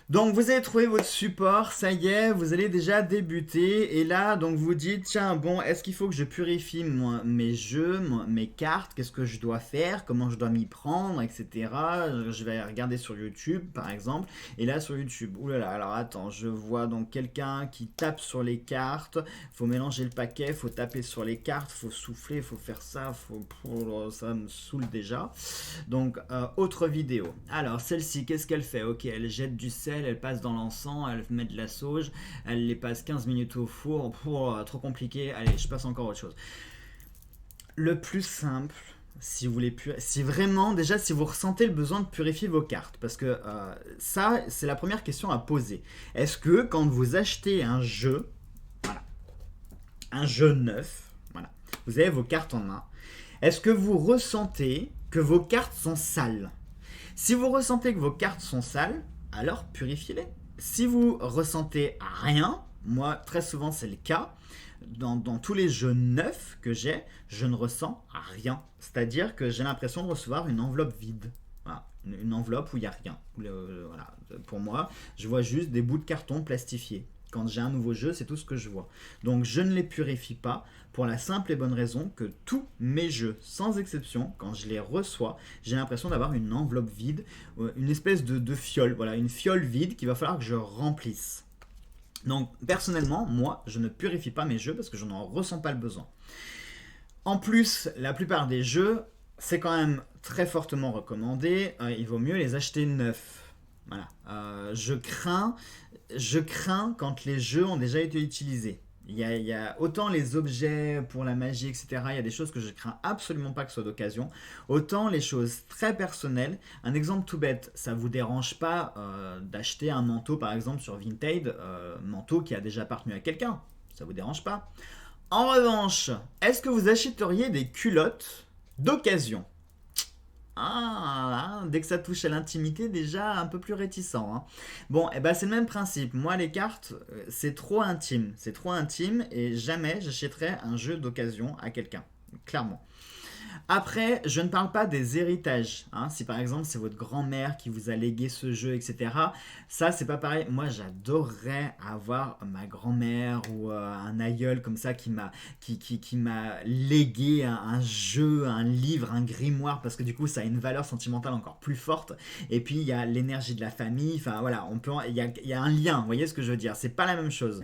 Donc vous avez trouvé votre support, ça y est, vous allez déjà débuter et là donc vous dites tiens bon est-ce qu'il faut que je purifie mes jeux, mes cartes, qu'est-ce que je dois faire, comment je dois m'y prendre, etc. Je vais regarder sur YouTube par exemple et là sur YouTube, oulala alors attends je vois donc quelqu'un qui tape sur les cartes, faut mélanger le paquet, faut taper sur les cartes, faut souffler, faut faire ça, ça me saoule déjà. Donc autre vidéo, alors celle-ci qu'est-ce qu'elle fait? Ok elle jette du sel elle passe dans l'encens, elle met de la sauge, elle les passe 15 minutes au four, trop compliqué, allez, je passe encore à autre chose. Le plus simple, si vous voulez si vraiment, déjà, si vous ressentez le besoin de purifier vos cartes, parce que ça, c'est la première question à poser. Est-ce que quand vous achetez un jeu, voilà, un jeu neuf, voilà, vous avez vos cartes en main, est-ce que vous ressentez que vos cartes sont sales? Si vous ressentez que vos cartes sont sales, alors purifiez-les. Si vous ressentez rien, moi très souvent c'est le cas, dans tous les jeux neufs que j'ai, je ne ressens rien. C'est-à-dire que j'ai l'impression de recevoir une enveloppe vide. Voilà. Une enveloppe où il n'y a rien. Voilà. Pour moi, je vois juste des bouts de carton plastifiés. Quand j'ai un nouveau jeu, c'est tout ce que je vois. Donc je ne les purifie pas pour la simple et bonne raison que tous mes jeux, sans exception, quand je les reçois, j'ai l'impression d'avoir une enveloppe vide, une espèce de fiole, voilà, une fiole vide qu'il va falloir que je remplisse. Donc personnellement, moi, je ne purifie pas mes jeux parce que je n'en ressens pas le besoin. En plus, la plupart des jeux, c'est quand même très fortement recommandé, il vaut mieux les acheter neufs. Voilà. Je crains quand les jeux ont déjà été utilisés. Il y a autant les objets pour la magie, etc. Il y a des choses que je crains absolument pas que ce soit d'occasion. Autant les choses très personnelles. Un exemple tout bête, ça vous dérange pas d'acheter un manteau par exemple sur Vinted, manteau qui a déjà appartenu à quelqu'un. Ça vous dérange pas. En revanche, est-ce que vous achèteriez des culottes d'occasion? Ah, dès que ça touche à l'intimité, déjà un peu plus réticent. Hein. Bon, et ben c'est le même principe. Moi, les cartes, c'est trop intime. C'est trop intime et jamais j'achèterais un jeu d'occasion à quelqu'un. Clairement. Après, je ne parle pas des héritages. Hein. Si par exemple c'est votre grand-mère qui vous a légué ce jeu, etc. Ça, c'est pas pareil. Moi, j'adorerais avoir ma grand-mère ou un aïeul comme ça qui m'a légué un jeu, un livre, un grimoire, parce que du coup, ça a une valeur sentimentale encore plus forte. Et puis, il y a l'énergie de la famille. Enfin, voilà, il y a un lien. Vous voyez ce que je veux dire? C'est pas la même chose.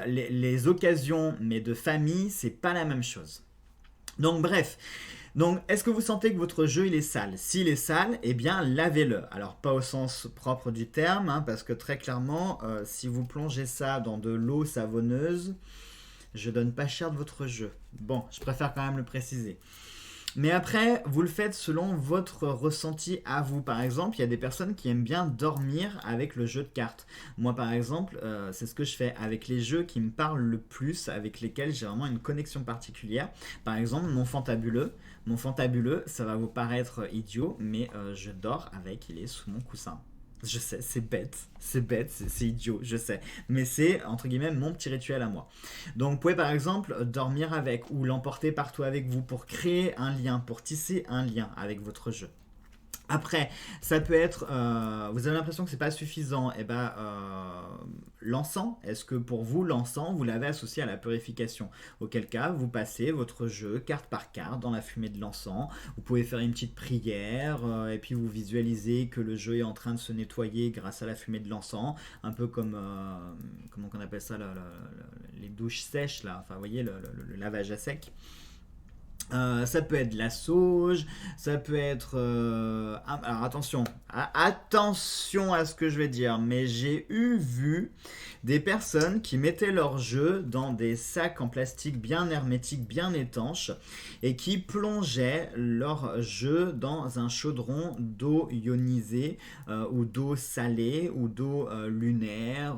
Les occasions, mais de famille, c'est pas la même chose. Donc, bref. Donc, est-ce que vous sentez que votre jeu il est sale? S'il est sale, eh bien lavez-le. Alors pas au sens propre du terme, hein, parce que très clairement, si vous plongez ça dans de l'eau savonneuse, je donne pas cher de votre jeu. Bon, je préfère quand même le préciser. Mais après, vous le faites selon votre ressenti à vous. Par exemple, il y a des personnes qui aiment bien dormir avec le jeu de cartes. Moi, par exemple, c'est ce que je fais avec les jeux qui me parlent le plus, avec lesquels j'ai vraiment une connexion particulière. Par exemple, mon fantabuleux. Mon fantabuleux, ça va vous paraître idiot, mais je dors avec, il est sous mon coussin. Je sais, c'est bête, c'est idiot, je sais. Mais c'est, entre guillemets, mon petit rituel à moi. Donc, vous pouvez par exemple dormir avec ou l'emporter partout avec vous pour créer un lien, pour tisser un lien avec votre jeu. Après, ça peut être, vous avez l'impression que c'est pas suffisant, et ben l'encens, est-ce que pour vous l'encens, vous l'avez associé à la purification? Auquel cas, vous passez votre jeu carte par carte dans la fumée de l'encens, vous pouvez faire une petite prière, et puis vous visualisez que le jeu est en train de se nettoyer grâce à la fumée de l'encens, un peu comme, comment on appelle ça, les douches sèches, là, enfin vous voyez, le lavage à sec. Ça peut être de la sauge, ça peut être... alors attention à ce que je vais dire, mais j'ai vu des personnes qui mettaient leur jeu dans des sacs en plastique bien hermétiques, bien étanches, et qui plongeaient leur jeu dans un chaudron d'eau ionisée, ou d'eau salée, ou d'eau lunaire,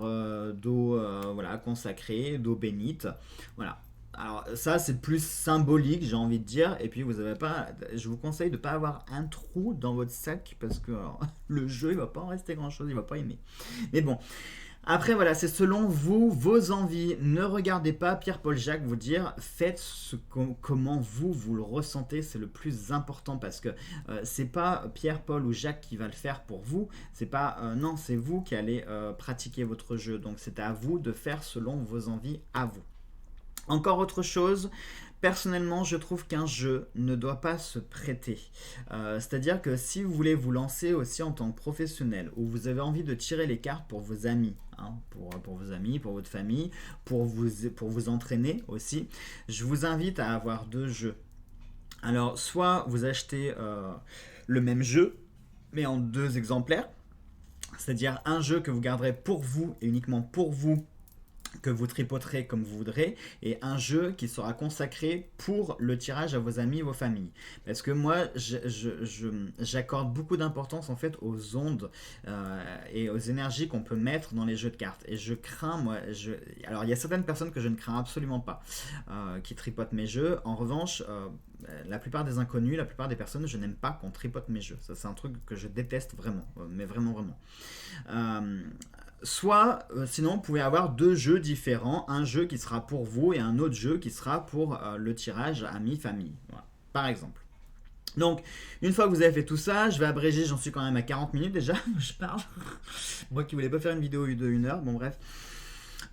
d'eau voilà, consacrée, d'eau bénite. Voilà. Alors ça c'est plus symbolique j'ai envie de dire et puis vous avez pas, je vous conseille de ne pas avoir un trou dans votre sac parce que alors, le jeu il va pas en rester grand chose, il va pas aimer. Mais bon, après voilà, c'est selon vous, vos envies. Ne regardez pas Pierre-Paul Jacques vous dire faites comment vous le ressentez, c'est le plus important parce que c'est pas Pierre-Paul ou Jacques qui va le faire pour vous, c'est pas non, c'est vous qui allez pratiquer votre jeu. Donc c'est à vous de faire selon vos envies à vous. Encore autre chose, personnellement, je trouve qu'un jeu ne doit pas se prêter. C'est-à-dire que si vous voulez vous lancer aussi en tant que professionnel, ou vous avez envie de tirer les cartes pour vos amis, hein, pour vos amis, pour votre famille, pour vous entraîner aussi, je vous invite à avoir deux jeux. Alors, soit vous achetez le même jeu, mais en deux exemplaires. c'est-à-dire un jeu que vous garderez pour vous et uniquement pour vous, que vous tripoterez comme vous voudrez, et un jeu qui sera consacré pour le tirage à vos amis, vos familles. Parce que moi, j'accorde beaucoup d'importance en fait aux ondes et aux énergies qu'on peut mettre dans les jeux de cartes. Et je crains, alors il y a certaines personnes que je ne crains absolument pas, qui tripotent mes jeux. En revanche, la plupart des inconnus, la plupart des personnes, je n'aime pas qu'on tripote mes jeux. Ça, c'est un truc que je déteste vraiment, mais vraiment, vraiment. Sinon, vous pouvez avoir deux jeux différents, un jeu qui sera pour vous et un autre jeu qui sera pour le tirage amis-famille, voilà, par exemple. Donc, une fois que vous avez fait tout ça, je vais abréger, j'en suis quand même à 40 minutes déjà, je parle. Moi qui voulais pas faire une vidéo de 1 heure, bon bref.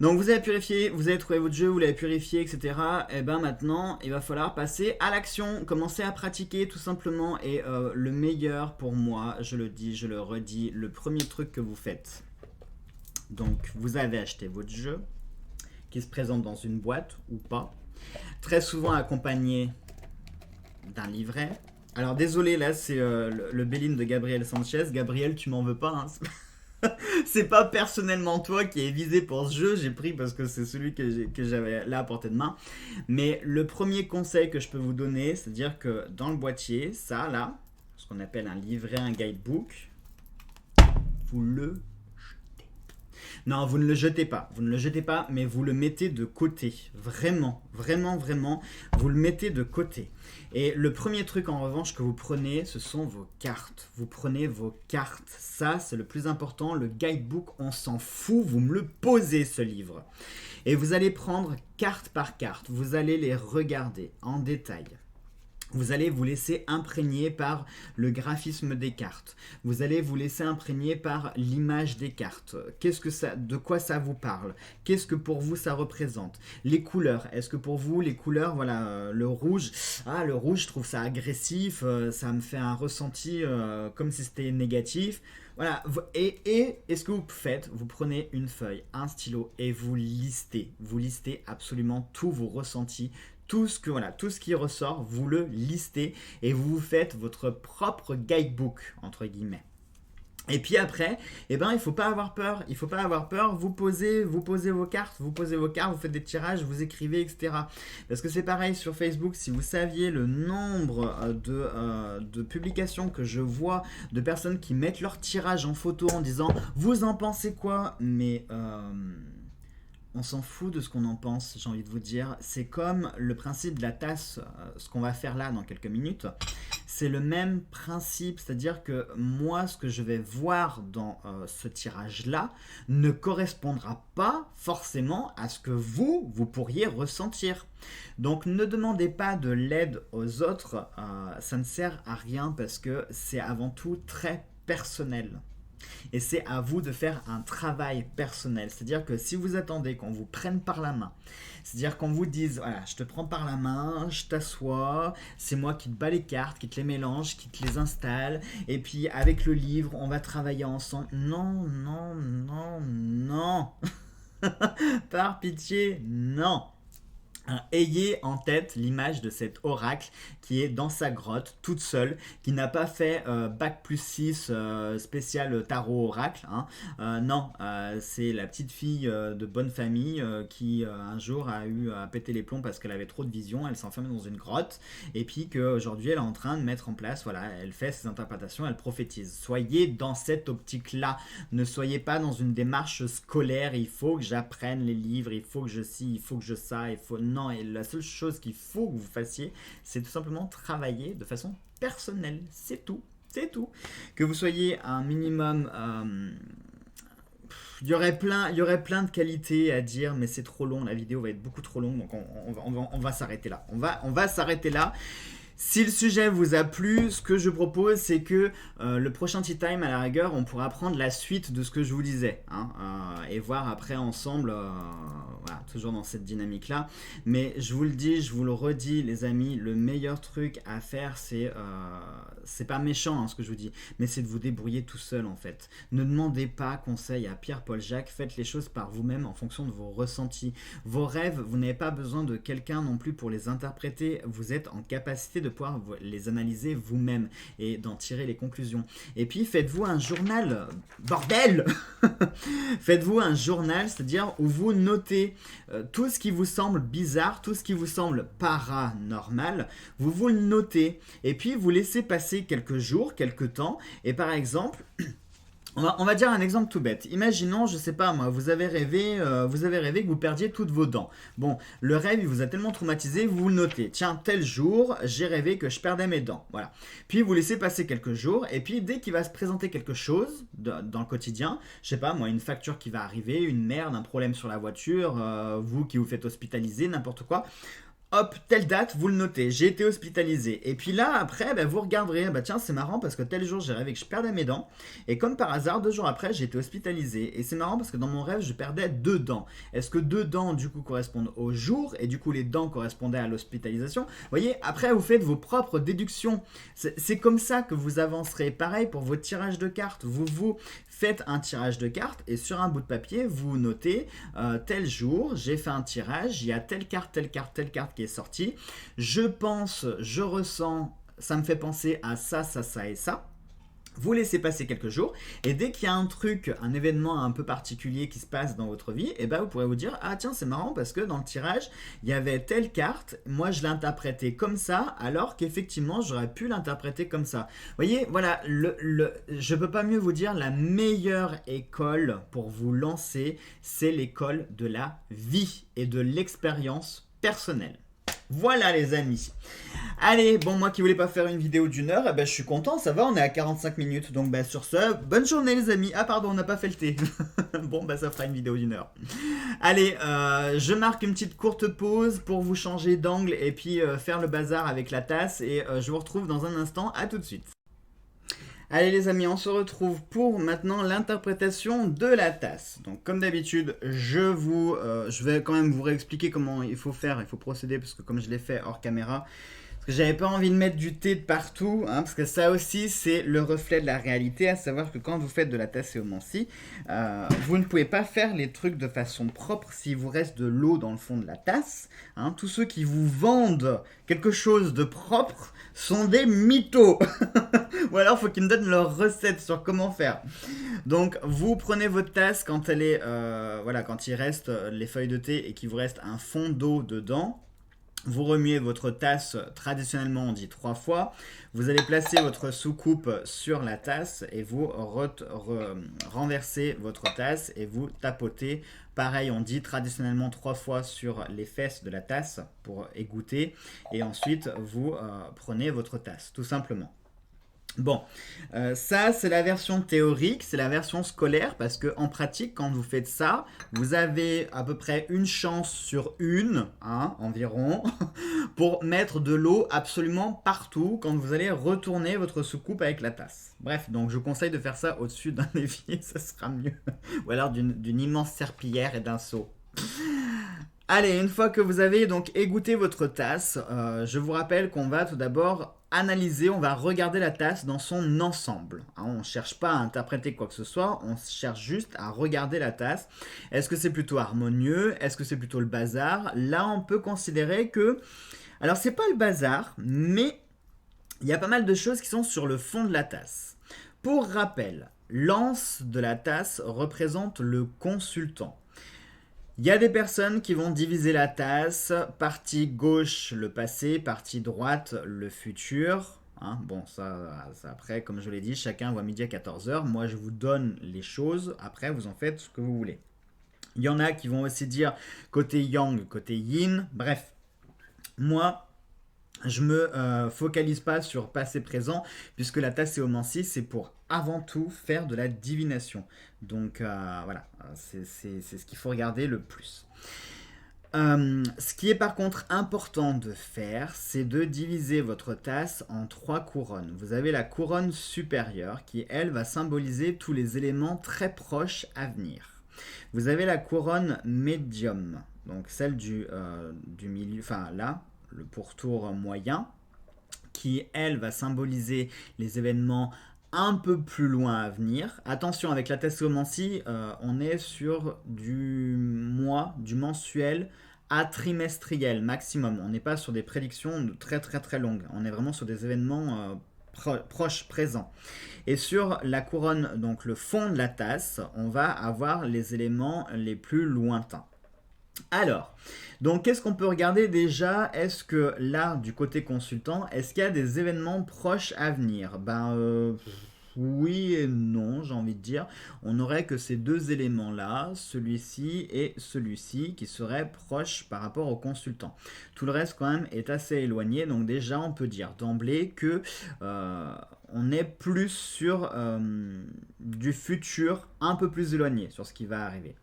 Donc vous avez purifié, vous avez trouvé votre jeu, vous l'avez purifié, etc. Et ben maintenant, il va falloir passer à l'action, commencer à pratiquer tout simplement. Et le meilleur pour moi, je le dis, je le redis, le premier truc que vous faites. Donc vous avez acheté votre jeu, qui se présente dans une boîte ou pas, très souvent accompagné d'un livret. Alors désolé, là c'est le Béline de Gabriel Sanchez. Gabriel, tu m'en veux pas, hein. C'est pas personnellement toi qui est visé pour ce jeu, j'ai pris parce que c'est celui que j'avais là à portée de main. Mais le premier conseil que je peux vous donner, c'est-à-dire que dans le boîtier, ça là, ce qu'on appelle un livret, un guidebook, vous le jetez. Non, vous ne le jetez pas, mais vous le mettez de côté. Vraiment, vraiment, vraiment, vous le mettez de côté. Et le premier truc en revanche que vous prenez, ce sont vos cartes. Vous prenez vos cartes. Ça, c'est le plus important. Le guidebook, on s'en fout. Vous me le posez, ce livre. Et vous allez prendre carte par carte. Vous allez les regarder en détail. Vous allez vous laisser imprégner par le graphisme des cartes. Vous allez vous laisser imprégner par l'image des cartes. De quoi ça vous parle? Qu'est-ce que pour vous ça représente? Les couleurs. Est-ce que pour vous les couleurs, voilà, le rouge, le rouge, je trouve ça agressif, ça me fait un ressenti comme si c'était négatif. Voilà, et ce que vous faites, vous prenez une feuille, un stylo et vous listez absolument tous vos ressentis, tout ce qui ressort, vous le listez et vous faites votre propre guidebook, entre guillemets. Et puis après, il faut pas avoir peur, vous posez vos cartes, vous faites des tirages, vous écrivez, etc. Parce que c'est pareil sur Facebook, si vous saviez le nombre de publications que je vois de personnes qui mettent leur tirage en photo en disant « Vous en pensez quoi ?» Mais on s'en fout de ce qu'on en pense, j'ai envie de vous dire. C'est comme le principe de la tasse, ce qu'on va faire là dans quelques minutes. C'est le même principe, c'est-à-dire que moi, ce que je vais voir dans ce tirage-là ne correspondra pas forcément à ce que vous pourriez ressentir. Donc ne demandez pas de l'aide aux autres, ça ne sert à rien parce que c'est avant tout très personnel. Et c'est à vous de faire un travail personnel. C'est-à-dire que si vous attendez qu'on vous prenne par la main, c'est-à-dire qu'on vous dise, voilà, je te prends par la main, je t'assois, c'est moi qui te bats les cartes, qui te les mélange, qui te les installe, et puis avec le livre, on va travailler ensemble. Non, non, non, non. Par pitié, non. Ayez en tête l'image de cet oracle qui est dans sa grotte, toute seule, qui n'a pas fait Bac+6 spécial tarot oracle. Non, c'est la petite fille de bonne famille qui un jour a eu à péter les plombs parce qu'elle avait trop de vision, elle s'enferme dans une grotte, et puis qu'aujourd'hui elle est en train de mettre en place, voilà, elle fait ses interprétations, elle prophétise. Soyez dans cette optique-là, ne soyez pas dans une démarche scolaire, il faut que j'apprenne les livres, il faut que je ci, il faut que je ça, il faut... Non, et la seule chose qu'il faut que vous fassiez, c'est tout simplement travailler de façon personnelle. C'est tout. C'est tout. Que vous soyez un minimum... il y aurait plein de qualités à dire, mais c'est trop long. La vidéo va être beaucoup trop longue, donc on va s'arrêter là. On va s'arrêter là. Si le sujet vous a plu, ce que je propose, c'est que le prochain Tea Time, à la rigueur, on pourra prendre la suite de ce que je vous disais, et voir après ensemble, voilà, toujours dans cette dynamique-là. Mais je vous le dis, je vous le redis, les amis, le meilleur truc à faire, c'est pas méchant ce que je vous dis, mais c'est de vous débrouiller tout seul en fait. Ne demandez pas conseil à Pierre-Paul Jacques, faites les choses par vous-même en fonction de vos ressentis. Vos rêves, vous n'avez pas besoin de quelqu'un non plus pour les interpréter, vous êtes en capacité de pouvoir les analyser vous-même et d'en tirer les conclusions. Et puis faites-vous un journal, bordel. Faites-vous un journal, c'est-à-dire où vous notez tout ce qui vous semble bizarre, tout ce qui vous semble paranormal, vous le notez et puis vous laissez passer quelques jours, quelques temps, et par exemple, on va dire un exemple tout bête. Imaginons, je sais pas moi, vous avez rêvé que vous perdiez toutes vos dents. Bon, le rêve il vous a tellement traumatisé, vous le notez. Tiens, tel jour, j'ai rêvé que je perdais mes dents. Voilà. Puis vous laissez passer quelques jours, et puis dès qu'il va se présenter quelque chose dans le quotidien, je sais pas moi, une facture qui va arriver, une merde, un problème sur la voiture, vous qui vous faites hospitaliser, n'importe quoi. Hop, telle date, vous le notez, j'ai été hospitalisé. Et puis là, après, vous regarderez, tiens, c'est marrant parce que tel jour, j'ai rêvé que je perdais mes dents. Et comme par hasard, 2 jours après, j'ai été hospitalisé. Et c'est marrant parce que dans mon rêve, je perdais 2 dents. Est-ce que 2 dents, du coup, correspondent au jour et du coup, les dents correspondaient à l'hospitalisation? Vous voyez, après, vous faites vos propres déductions. C'est comme ça que vous avancerez. Pareil pour vos tirages de cartes. Vous faites un tirage de cartes et sur un bout de papier, vous notez tel jour, j'ai fait un tirage, il y a telle carte qui est sortie. Je pense, je ressens, ça me fait penser à ça, ça, ça et ça. Vous laissez passer quelques jours et dès qu'il y a un truc, un événement un peu particulier qui se passe dans votre vie, et vous pourrez vous dire ah tiens c'est marrant parce que dans le tirage il y avait telle carte, moi je l'interprétais comme ça alors qu'effectivement j'aurais pu l'interpréter comme ça. Vous voyez voilà je peux pas mieux vous dire la meilleure école pour vous lancer c'est l'école de la vie et de l'expérience personnelle. Voilà les amis. Allez, bon moi qui voulais pas faire une vidéo d'1 heure, je suis content, ça va, on est à 45 minutes. Donc sur ce, bonne journée les amis. Ah pardon, on n'a pas fait le thé. Bon ça fera une vidéo d'1 heure. Allez, je marque une petite courte pause pour vous changer d'angle et puis faire le bazar avec la tasse. Et je vous retrouve dans un instant, à tout de suite. Allez les amis, on se retrouve pour maintenant l'interprétation de la tasse. Donc comme d'habitude, je vais quand même vous réexpliquer comment il faut faire, il faut procéder parce que comme je l'ai fait hors caméra, parce que j'avais pas envie de mettre du thé de partout, parce que ça aussi c'est le reflet de la réalité, à savoir que quand vous faites de la tasséomancie, vous ne pouvez pas faire les trucs de façon propre s'il vous reste de l'eau dans le fond de la tasse. Tous ceux qui vous vendent quelque chose de propre sont des mythos. Ou alors faut qu'ils me donnent leur recette sur comment faire. Donc vous prenez votre tasse quand elle est, quand il reste les feuilles de thé et qu'il vous reste un fond d'eau dedans. Vous remuez votre tasse, traditionnellement on dit 3 fois. Vous allez placer votre soucoupe sur la tasse et vous renversez votre tasse et vous tapotez. Pareil, on dit traditionnellement 3 fois sur les fesses de la tasse pour égoutter. Et ensuite, vous prenez votre tasse, tout simplement. Bon, ça c'est la version théorique, c'est la version scolaire parce que en pratique quand vous faites ça, vous avez à peu près une chance sur une, environ, pour mettre de l'eau absolument partout quand vous allez retourner votre soucoupe avec la tasse. Bref, donc je vous conseille de faire ça au-dessus d'un évier, ça sera mieux. Ou alors d'une immense serpillière et d'un seau. Allez, une fois que vous avez donc égoutté votre tasse, je vous rappelle qu'on va tout d'abord analyser, on va regarder la tasse dans son ensemble. On ne cherche pas à interpréter quoi que ce soit, on cherche juste à regarder la tasse. Est-ce que c'est plutôt harmonieux? Est-ce que c'est plutôt le bazar? Là, on peut considérer que... Alors, c'est pas le bazar, mais il y a pas mal de choses qui sont sur le fond de la tasse. Pour rappel, l'anse de la tasse représente le consultant. Il y a des personnes qui vont diviser la tasse, partie gauche le passé, partie droite le futur. Bon, ça après, comme je l'ai dit, chacun voit midi à 14h. Moi, je vous donne les choses. Après, vous en faites ce que vous voulez. Il y en a qui vont aussi dire côté yang, côté yin. Bref, moi, je me focalise pas sur passé présent puisque la tasséomancie c'est pour avant tout faire de la divination. Donc voilà, c'est ce qu'il faut regarder le plus. Ce qui est par contre important de faire, c'est de diviser votre tasse en 3 couronnes. Vous avez la couronne supérieure qui, elle, va symboliser tous les éléments très proches à venir. Vous avez la couronne médium, donc celle du milieu, enfin là, le pourtour moyen, qui, elle, va symboliser les événements un peu plus loin à venir. Attention, avec la tasséomancie, on est sur du mois, du mensuel à trimestriel maximum. On n'est pas sur des prédictions de très longues. On est vraiment sur des événements proches, présents. Et sur la couronne, donc le fond de la tasse, on va avoir les éléments les plus lointains. Alors, donc qu'est-ce qu'on peut regarder déjà? Est-ce que là, du côté consultant, est-ce qu'il y a des événements proches à venir? Oui et non, j'ai envie de dire. On n'aurait que ces deux éléments-là, celui-ci et celui-ci, qui seraient proches par rapport au consultant. Tout le reste, quand même, est assez éloigné. Donc déjà, on peut dire d'emblée que on est plus sur du futur un peu plus éloigné, sur ce qui va arriver.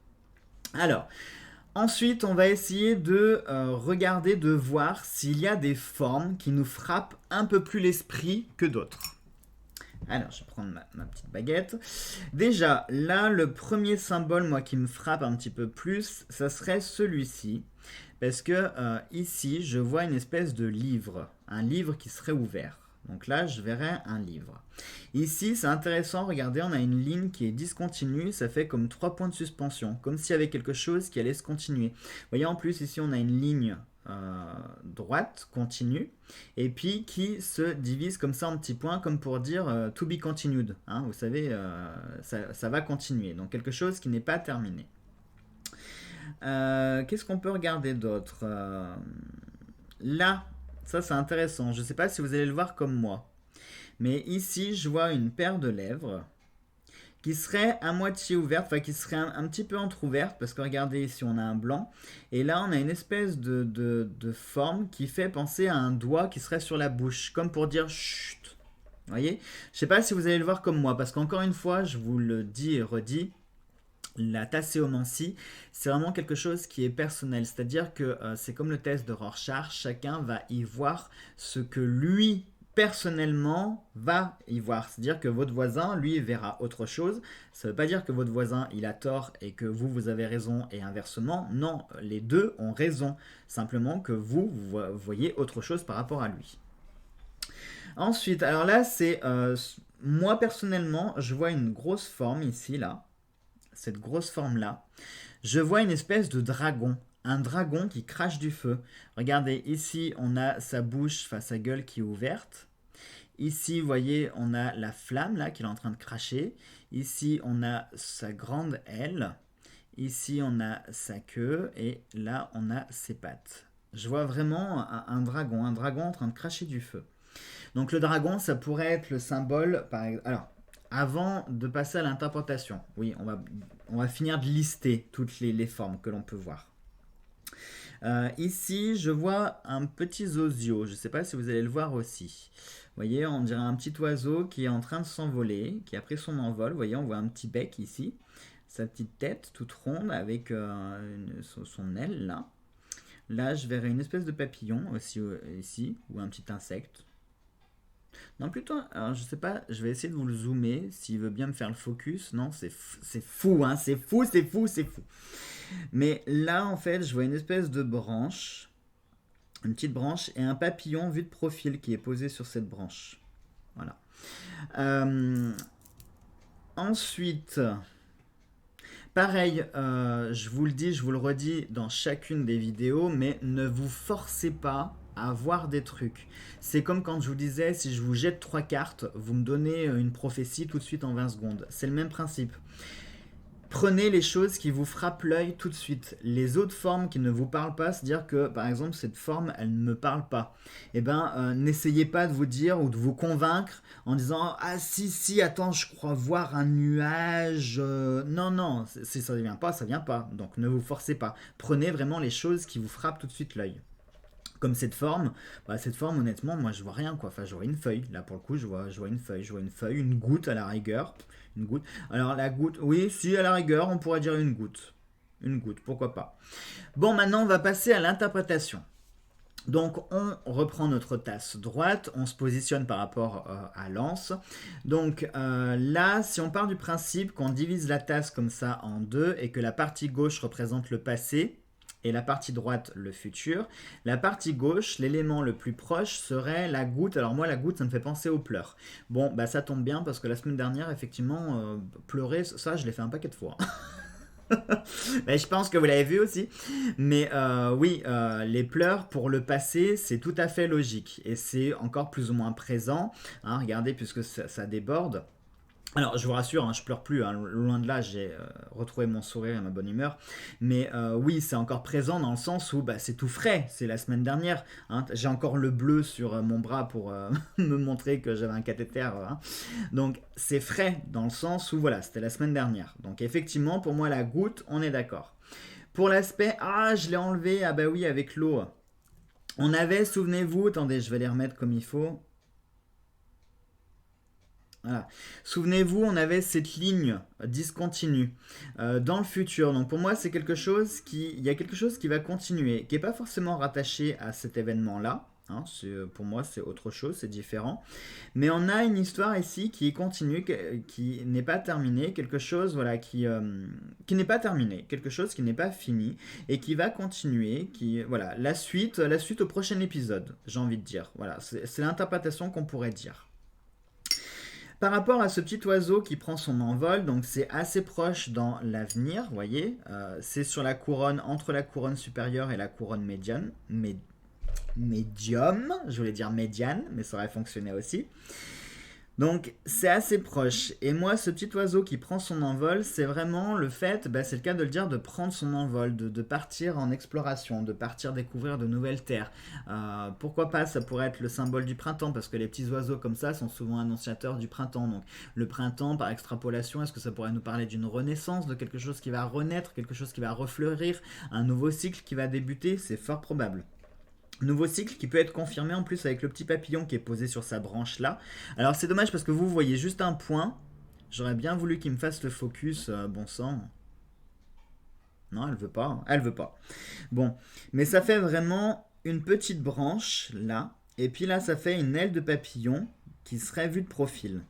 Alors, ensuite, on va essayer de regarder, de voir s'il y a des formes qui nous frappent un peu plus l'esprit que d'autres. Alors, je vais prendre ma petite baguette. Déjà, là, le premier symbole, moi, qui me frappe un petit peu plus, ça serait celui-ci. Parce que ici, je vois une espèce de livre. Un livre qui serait ouvert. Donc là, je verrais un livre. Ici, c'est intéressant, regardez, on a une ligne qui est discontinue, ça fait comme 3 points de suspension, comme s'il y avait quelque chose qui allait se continuer. Vous voyez, en plus, ici, on a une ligne droite, continue, et puis qui se divise comme ça en petits points, comme pour dire to be continued. Hein, vous savez, ça va continuer, donc quelque chose qui n'est pas terminé. Qu'est-ce qu'on peut regarder d'autre là, ça c'est intéressant, je ne sais pas si vous allez le voir comme moi. Mais ici, je vois une paire de lèvres qui serait à moitié ouverte, enfin qui serait un petit peu entrouverte, parce que regardez ici, on a un blanc. Et là, on a une espèce de forme qui fait penser à un doigt qui serait sur la bouche, comme pour dire chut. Vous voyez? Je ne sais pas si vous allez le voir comme moi, parce qu'encore une fois, je vous le dis et redis, la tasséomancie, c'est vraiment quelque chose qui est personnel, c'est-à-dire que c'est comme le test de Rorschach, chacun va y voir ce que lui personnellement va y voir. C'est-à-dire que votre voisin, lui, verra autre chose. Ça ne veut pas dire que votre voisin, il a tort et que vous avez raison et inversement. Non, les deux ont raison. Simplement que vous voyez autre chose par rapport à lui. Ensuite, alors là, c'est... moi, personnellement, je vois une grosse forme ici, là. Cette grosse forme-là. Je vois une espèce de dragon. Un dragon qui crache du feu. Regardez, ici, on a sa bouche, enfin sa gueule qui est ouverte. Ici, vous voyez, on a la flamme là qu'il est en train de cracher. Ici, on a sa grande aile. Ici, on a sa queue. Et là, on a ses pattes. Je vois vraiment un dragon en train de cracher du feu. Donc le dragon, ça pourrait être le symbole, par exemple... Alors, avant de passer à l'interprétation, oui, on va finir de lister toutes les formes que l'on peut voir. Ici, je vois un petit zozio. Je ne sais pas si vous allez le voir aussi. Vous voyez, on dirait un petit oiseau qui est en train de s'envoler, qui a pris son envol. Vous voyez, on voit un petit bec ici. Sa petite tête toute ronde avec son aile là. Là, je verrai une espèce de papillon aussi ici, ou un petit insecte. Non, plutôt, alors je sais pas, je vais essayer de vous le zoomer, s'il veut bien me faire le focus. Non, c'est fou, hein, c'est fou. Mais là, en fait, je vois une espèce de branche, une petite branche, et un papillon vu de profil qui est posé sur cette branche. Voilà. Ensuite, pareil, je vous le dis, je vous le redis dans chacune des vidéos, mais ne vous forcez pas à voir des trucs. C'est comme quand je vous disais, si je vous jette 3 cartes, vous me donnez une prophétie tout de suite en 20 secondes. C'est le même principe. Prenez les choses qui vous frappent l'œil tout de suite. Les autres formes qui ne vous parlent pas, c'est-à-dire que, par exemple, cette forme, elle ne me parle pas. Eh bien, n'essayez pas de vous dire ou de vous convaincre en disant « Ah si, attends, je crois voir un nuage. » Non, si ça ne vient pas, ça ne vient pas. Donc, ne vous forcez pas. Prenez vraiment les choses qui vous frappent tout de suite l'œil. Comme cette forme, honnêtement, moi je vois rien quoi. Enfin, je vois une feuille. Là pour le coup, je vois une feuille, une goutte à la rigueur. Une goutte. Alors la goutte, oui, si à la rigueur, on pourrait dire une goutte. Une goutte, pourquoi pas. Bon, maintenant on va passer à l'interprétation. Donc on reprend notre tasse droite, on se positionne par rapport à l'anse. Donc là, si on part du principe qu'on divise la tasse comme ça en deux et que la partie gauche représente le passé, et la partie droite, le futur. La partie gauche, l'élément le plus proche serait la goutte. Alors moi, la goutte, ça me fait penser aux pleurs. Bon, bah ça tombe bien parce que la semaine dernière, effectivement, pleurer, ça, je l'ai fait un paquet de fois. Mais je pense que vous l'avez vu aussi. Mais oui, les pleurs pour le passé, c'est tout à fait logique. Et c'est encore plus ou moins présent. Hein, regardez, puisque ça déborde. Alors, je vous rassure, hein, je pleure plus, hein, loin de là, j'ai retrouvé mon sourire et ma bonne humeur. Mais oui, c'est encore présent dans le sens où bah, c'est tout frais, c'est la semaine dernière. Hein, j'ai encore le bleu sur mon bras pour me montrer que j'avais un cathéter. Hein. Donc, c'est frais dans le sens où voilà, c'était la semaine dernière. Donc, effectivement, pour moi, la goutte, on est d'accord. Pour l'aspect, ah, je l'ai enlevé, ah bah oui, avec l'eau. On avait, souvenez-vous, attendez, je vais les remettre comme il faut. Voilà. Souvenez-vous, on avait cette ligne discontinue dans le futur. Donc pour moi, c'est quelque chose il y a quelque chose qui va continuer, qui n'est pas forcément rattaché à cet événement-là. Hein, pour moi, c'est autre chose, c'est différent. Mais on a une histoire ici qui est continue, qui n'est pas terminée, quelque chose voilà, qui n'est pas terminé, quelque chose qui n'est pas fini et qui va continuer. Voilà, la suite au prochain épisode, j'ai envie de dire. Voilà, c'est l'interprétation qu'on pourrait dire. Par rapport à ce petit oiseau qui prend son envol, donc c'est assez proche dans l'avenir, vous voyez, c'est sur la couronne, entre la couronne supérieure et la couronne médiane, médium, je voulais dire médiane, mais ça aurait fonctionné aussi. Donc c'est assez proche. Et moi, ce petit oiseau qui prend son envol, c'est vraiment le fait, bah, c'est le cas de le dire, de prendre son envol, de partir en exploration, de partir découvrir de nouvelles terres. Pourquoi pas, ça pourrait être le symbole du printemps, parce que les petits oiseaux comme ça sont souvent annonciateurs du printemps. Donc le printemps, par extrapolation, est-ce que ça pourrait nous parler d'une renaissance, de quelque chose qui va renaître, quelque chose qui va refleurir, un nouveau cycle qui va débuter? C'est fort probable. Nouveau cycle qui peut être confirmé en plus avec le petit papillon qui est posé sur sa branche là. Alors c'est dommage parce que vous voyez juste un point. J'aurais bien voulu qu'il me fasse le focus, bon sang. Non, elle veut pas, hein. Elle veut pas. Bon, mais ça fait vraiment une petite branche là. Et puis là, ça fait une aile de papillon qui serait vue de profil.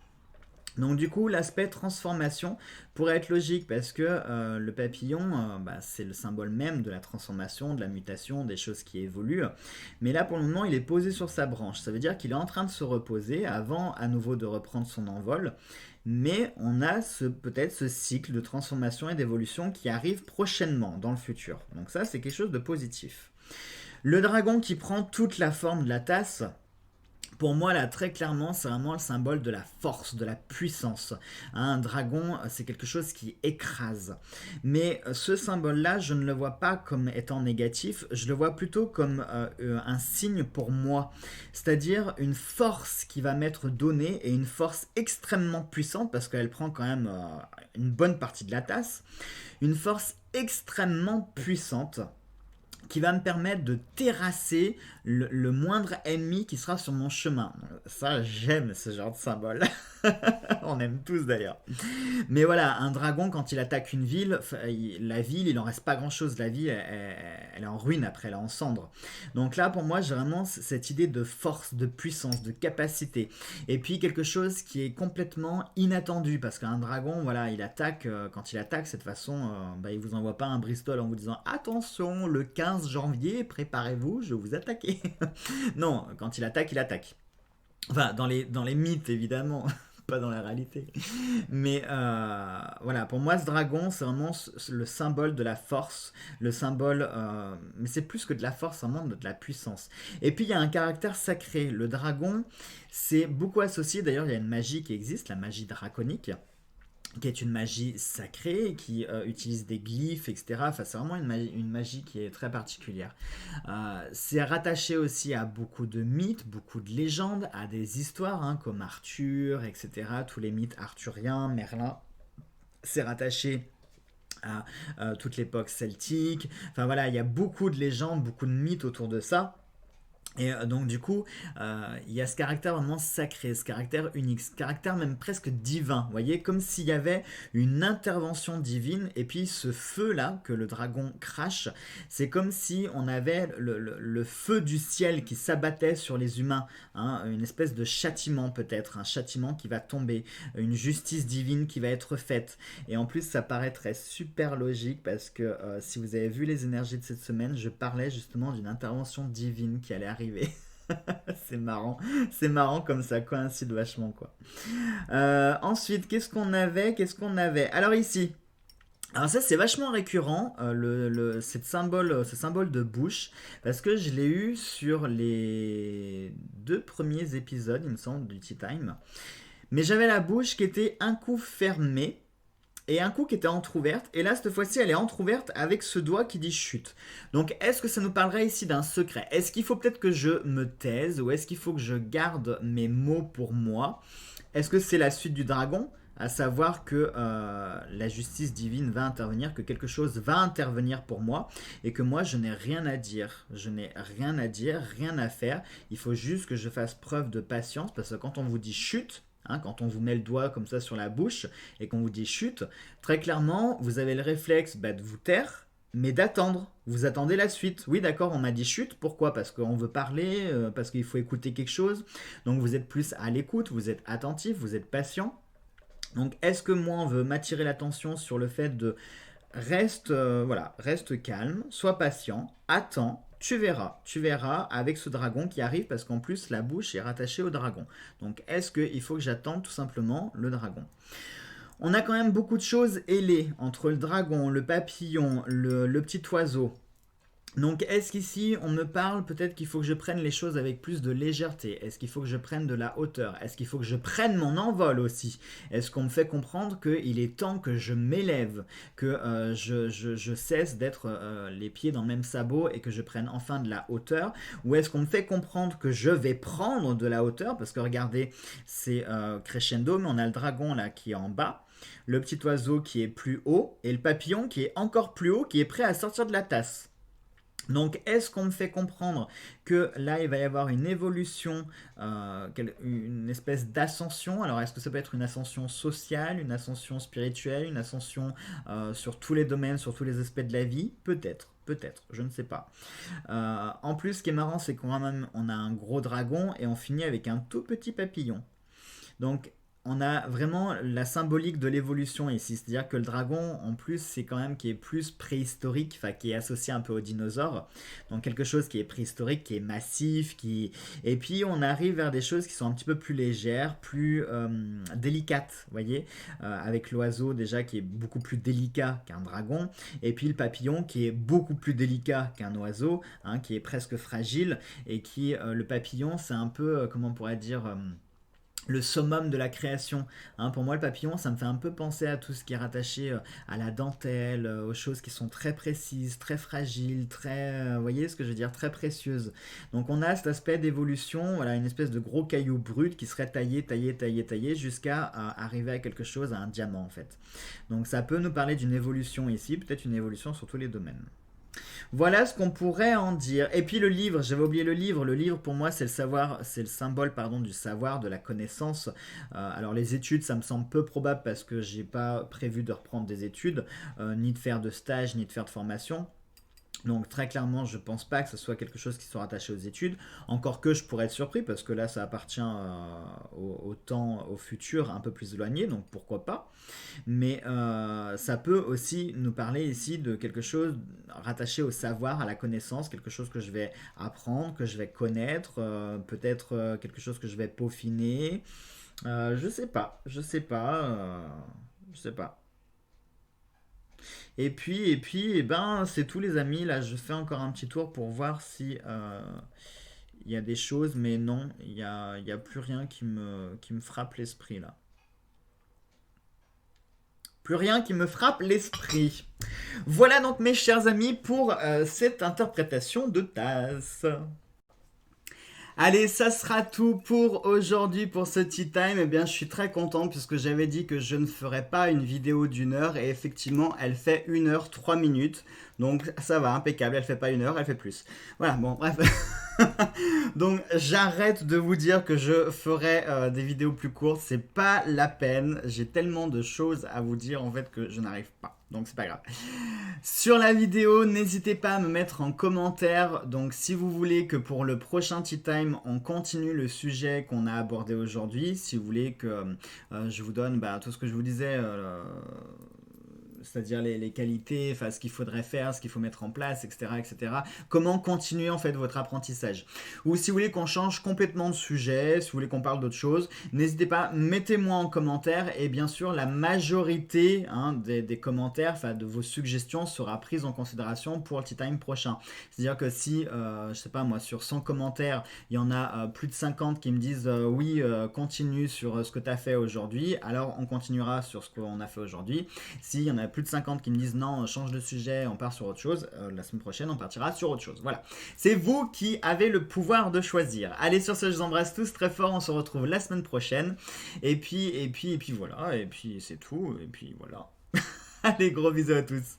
Donc du coup, l'aspect transformation pourrait être logique parce que le papillon, bah, c'est le symbole même de la transformation, de la mutation, des choses qui évoluent. Mais là, pour le moment, il est posé sur sa branche. Ça veut dire qu'il est en train de se reposer avant à nouveau de reprendre son envol. Mais on a peut-être ce cycle de transformation et d'évolution qui arrive prochainement dans le futur. Donc ça, c'est quelque chose de positif. Le dragon qui prend toute la forme de la tasse, pour moi, là, très clairement, c'est vraiment le symbole de la force, de la puissance. Un dragon, c'est quelque chose qui écrase. Mais ce symbole-là, je ne le vois pas comme étant négatif, je le vois plutôt comme un signe pour moi. C'est-à-dire une force qui va m'être donnée et une force extrêmement puissante, parce qu'elle prend quand même une bonne partie de la tasse. Une force extrêmement puissante qui va me permettre de terrasser le moindre ennemi qui sera sur mon chemin. Ça, j'aime ce genre de symbole. On aime tous d'ailleurs. Mais voilà, un dragon, quand il attaque une ville, la ville, il en reste pas grand-chose. La ville, elle est en ruine après, elle est en cendres. Donc là, pour moi, j'ai vraiment cette idée de force, de puissance, de capacité. Et puis quelque chose qui est complètement inattendu, parce qu'un dragon, voilà, il attaque, quand il attaque, cette façon, bah, il vous envoie pas un Bristol en vous disant « Attention, le 15 janvier, préparez-vous, je vais vous attaquer. » Non, quand il attaque, il attaque. Enfin, dans les mythes, évidemment. Pas dans la réalité. Mais voilà, pour moi, ce dragon, c'est vraiment le symbole de la force, le symbole, mais c'est plus que de la force, c'est vraiment de la puissance. Et puis, il y a un caractère sacré. Le dragon, c'est beaucoup associé, d'ailleurs, il y a une magie qui existe, la magie draconique, qui est une magie sacrée, qui utilise des glyphes, etc. Enfin, c'est vraiment une magie qui est très particulière. C'est rattaché aussi à beaucoup de mythes, beaucoup de légendes, à des histoires, hein, comme Arthur, etc. Tous les mythes arthuriens, Merlin. C'est rattaché à toute l'époque celtique. Enfin voilà, il y a beaucoup de légendes, beaucoup de mythes autour de ça. Et donc du coup, il y a ce caractère vraiment sacré, ce caractère unique, ce caractère même presque divin, vous voyez, comme s'il y avait une intervention divine, et puis ce feu-là que le dragon crache, c'est comme si on avait le feu du ciel qui s'abattait sur les humains, hein, une espèce de châtiment peut-être, un châtiment qui va tomber, une justice divine qui va être faite. Et en plus, ça paraîtrait super logique, parce que si vous avez vu les énergies de cette semaine, je parlais justement d'une intervention divine qui allait arriver. C'est marrant comme ça coïncide vachement quoi. Ensuite, qu'est-ce qu'on avait Alors ici, Alors ça c'est vachement récurrent, ce symbole de bouche, parce que je l'ai eu sur les deux premiers épisodes, il me semble, du Tea Time. Mais j'avais la bouche qui était un coup fermée et un coup qui était entrouverte. Et là, cette fois-ci, elle est entrouverte avec ce doigt qui dit chute. Donc, est-ce que ça nous parlerait ici d'un secret? Est-ce qu'il faut peut-être que je me taise ou est-ce qu'il faut que je garde mes mots pour moi? Est-ce que c'est la suite du dragon? À savoir que la justice divine va intervenir, que quelque chose va intervenir pour moi et que moi je n'ai rien à dire. Je n'ai rien à dire, rien à faire. Il faut juste que je fasse preuve de patience parce que quand on vous dit chute, hein, quand on vous met le doigt comme ça sur la bouche et qu'on vous dit chute, très clairement, vous avez le réflexe de vous taire, mais d'attendre. Vous attendez la suite. Oui, d'accord, on m'a dit chute. Pourquoi? Parce qu'on veut parler, parce qu'il faut écouter quelque chose. Donc vous êtes plus à l'écoute, vous êtes attentif, vous êtes patient. Donc est-ce que moi on veut m'attirer l'attention sur le fait de reste calme, sois patient, attends, tu verras avec ce dragon qui arrive parce qu'en plus la bouche est rattachée au dragon. Donc est-ce qu'il faut que j'attende tout simplement le dragon? On a quand même beaucoup de choses ailées entre le dragon, le papillon, le petit oiseau. Donc est-ce qu'ici on me parle peut-être qu'il faut que je prenne les choses avec plus de légèreté? Est-ce qu'il faut que je prenne de la hauteur? Est-ce qu'il faut que je prenne mon envol aussi? Est-ce qu'on me fait comprendre qu'il est temps que je m'élève, que je cesse d'être les pieds dans le même sabot et que je prenne enfin de la hauteur? Ou est-ce qu'on me fait comprendre que je vais prendre de la hauteur? Parce que regardez, c'est crescendo, mais on a le dragon là qui est en bas, le petit oiseau qui est plus haut et le papillon qui est encore plus haut, qui est prêt à sortir de la tasse. Donc, est-ce qu'on me fait comprendre que là, il va y avoir une évolution, une espèce d'ascension? Alors, est-ce que ça peut être une ascension sociale, une ascension spirituelle, une ascension sur tous les domaines, sur tous les aspects de la vie? Peut-être. Peut-être, je ne sais pas. En plus, ce qui est marrant, c'est qu'on a un gros dragon et on finit avec un tout petit papillon. Donc, on a vraiment la symbolique de l'évolution ici. C'est-à-dire que le dragon, en plus, c'est quand même qui est plus préhistorique, enfin qui est associé un peu aux dinosaures. Donc quelque chose qui est préhistorique, qui est massif, qui... Et puis on arrive vers des choses qui sont un petit peu plus légères, plus délicates, vous voyez, avec l'oiseau déjà qui est beaucoup plus délicat qu'un dragon, et puis le papillon qui est beaucoup plus délicat qu'un oiseau, hein, qui est presque fragile, et qui, le papillon, c'est un peu, comment on pourrait dire... le summum de la création. Hein, pour moi, le papillon, ça me fait un peu penser à tout ce qui est rattaché à la dentelle, aux choses qui sont très précises, très fragiles, très, vous voyez ce que je veux dire, très précieuses. Donc on a cet aspect d'évolution, voilà, une espèce de gros caillou brut qui serait taillé jusqu'à arriver à quelque chose, à un diamant en fait. Donc ça peut nous parler d'une évolution ici, peut-être une évolution sur tous les domaines. Voilà ce qu'on pourrait en dire. Et puis le livre, j'avais oublié le livre. Le livre pour moi c'est le savoir, c'est le symbole pardon du savoir, de la connaissance. Alors les études, ça me semble peu probable parce que j'ai pas prévu de reprendre des études, ni de faire de stage, ni de faire de formation. Donc très clairement, je pense pas que ce soit quelque chose qui soit rattaché aux études. Encore que je pourrais être surpris parce que là, ça appartient au temps, au futur, un peu plus éloigné, donc pourquoi pas. Mais ça peut aussi nous parler ici de quelque chose rattaché au savoir, à la connaissance, quelque chose que je vais apprendre, que je vais connaître, peut-être quelque chose que je vais peaufiner. Je sais pas. Et puis, c'est tout les amis. Là, je fais encore un petit tour pour voir si il y a des choses, mais non, il y a plus rien qui me frappe l'esprit là. Plus rien qui me frappe l'esprit. Voilà donc mes chers amis pour cette interprétation de tasse. Allez, ça sera tout pour aujourd'hui pour ce tea time. Eh bien, je suis très content puisque j'avais dit que je ne ferais pas une vidéo d'une heure et effectivement, elle fait 1 heure 3 minutes. Donc ça va, impeccable. Elle fait pas 1 heure, elle fait plus. Voilà, bon, bref. Donc j'arrête de vous dire que je ferai des vidéos plus courtes. C'est pas la peine. J'ai tellement de choses à vous dire en fait que je n'arrive pas. Donc c'est pas grave. Sur la vidéo, n'hésitez pas à me mettre en commentaire. Donc si vous voulez que pour le prochain Tea Time, on continue le sujet qu'on a abordé aujourd'hui, si vous voulez que je vous donne tout ce que je vous disais, c'est-à-dire les qualités, enfin, ce qu'il faudrait faire, ce qu'il faut mettre en place, etc., etc. Comment continuer en fait votre apprentissage. Ou si vous voulez qu'on change complètement de sujet, si vous voulez qu'on parle d'autre chose, n'hésitez pas, mettez-moi en commentaire et bien sûr la majorité des commentaires, enfin de vos suggestions sera prise en considération pour le Tea Time prochain. C'est-à-dire que si, je sais pas moi, sur 100 commentaires, il y en a plus de 50 qui me disent oui, continue sur ce que tu as fait aujourd'hui, alors on continuera sur ce qu'on a fait aujourd'hui. S'il y en a plus de 50 qui me disent non, change de sujet, on part sur autre chose, la semaine prochaine on partira sur autre chose. Voilà. C'est vous qui avez le pouvoir de choisir. Allez, sur ce, je vous embrasse tous très fort, on se retrouve la semaine prochaine. Et puis voilà, et puis c'est tout, et puis voilà. Allez, gros bisous à tous.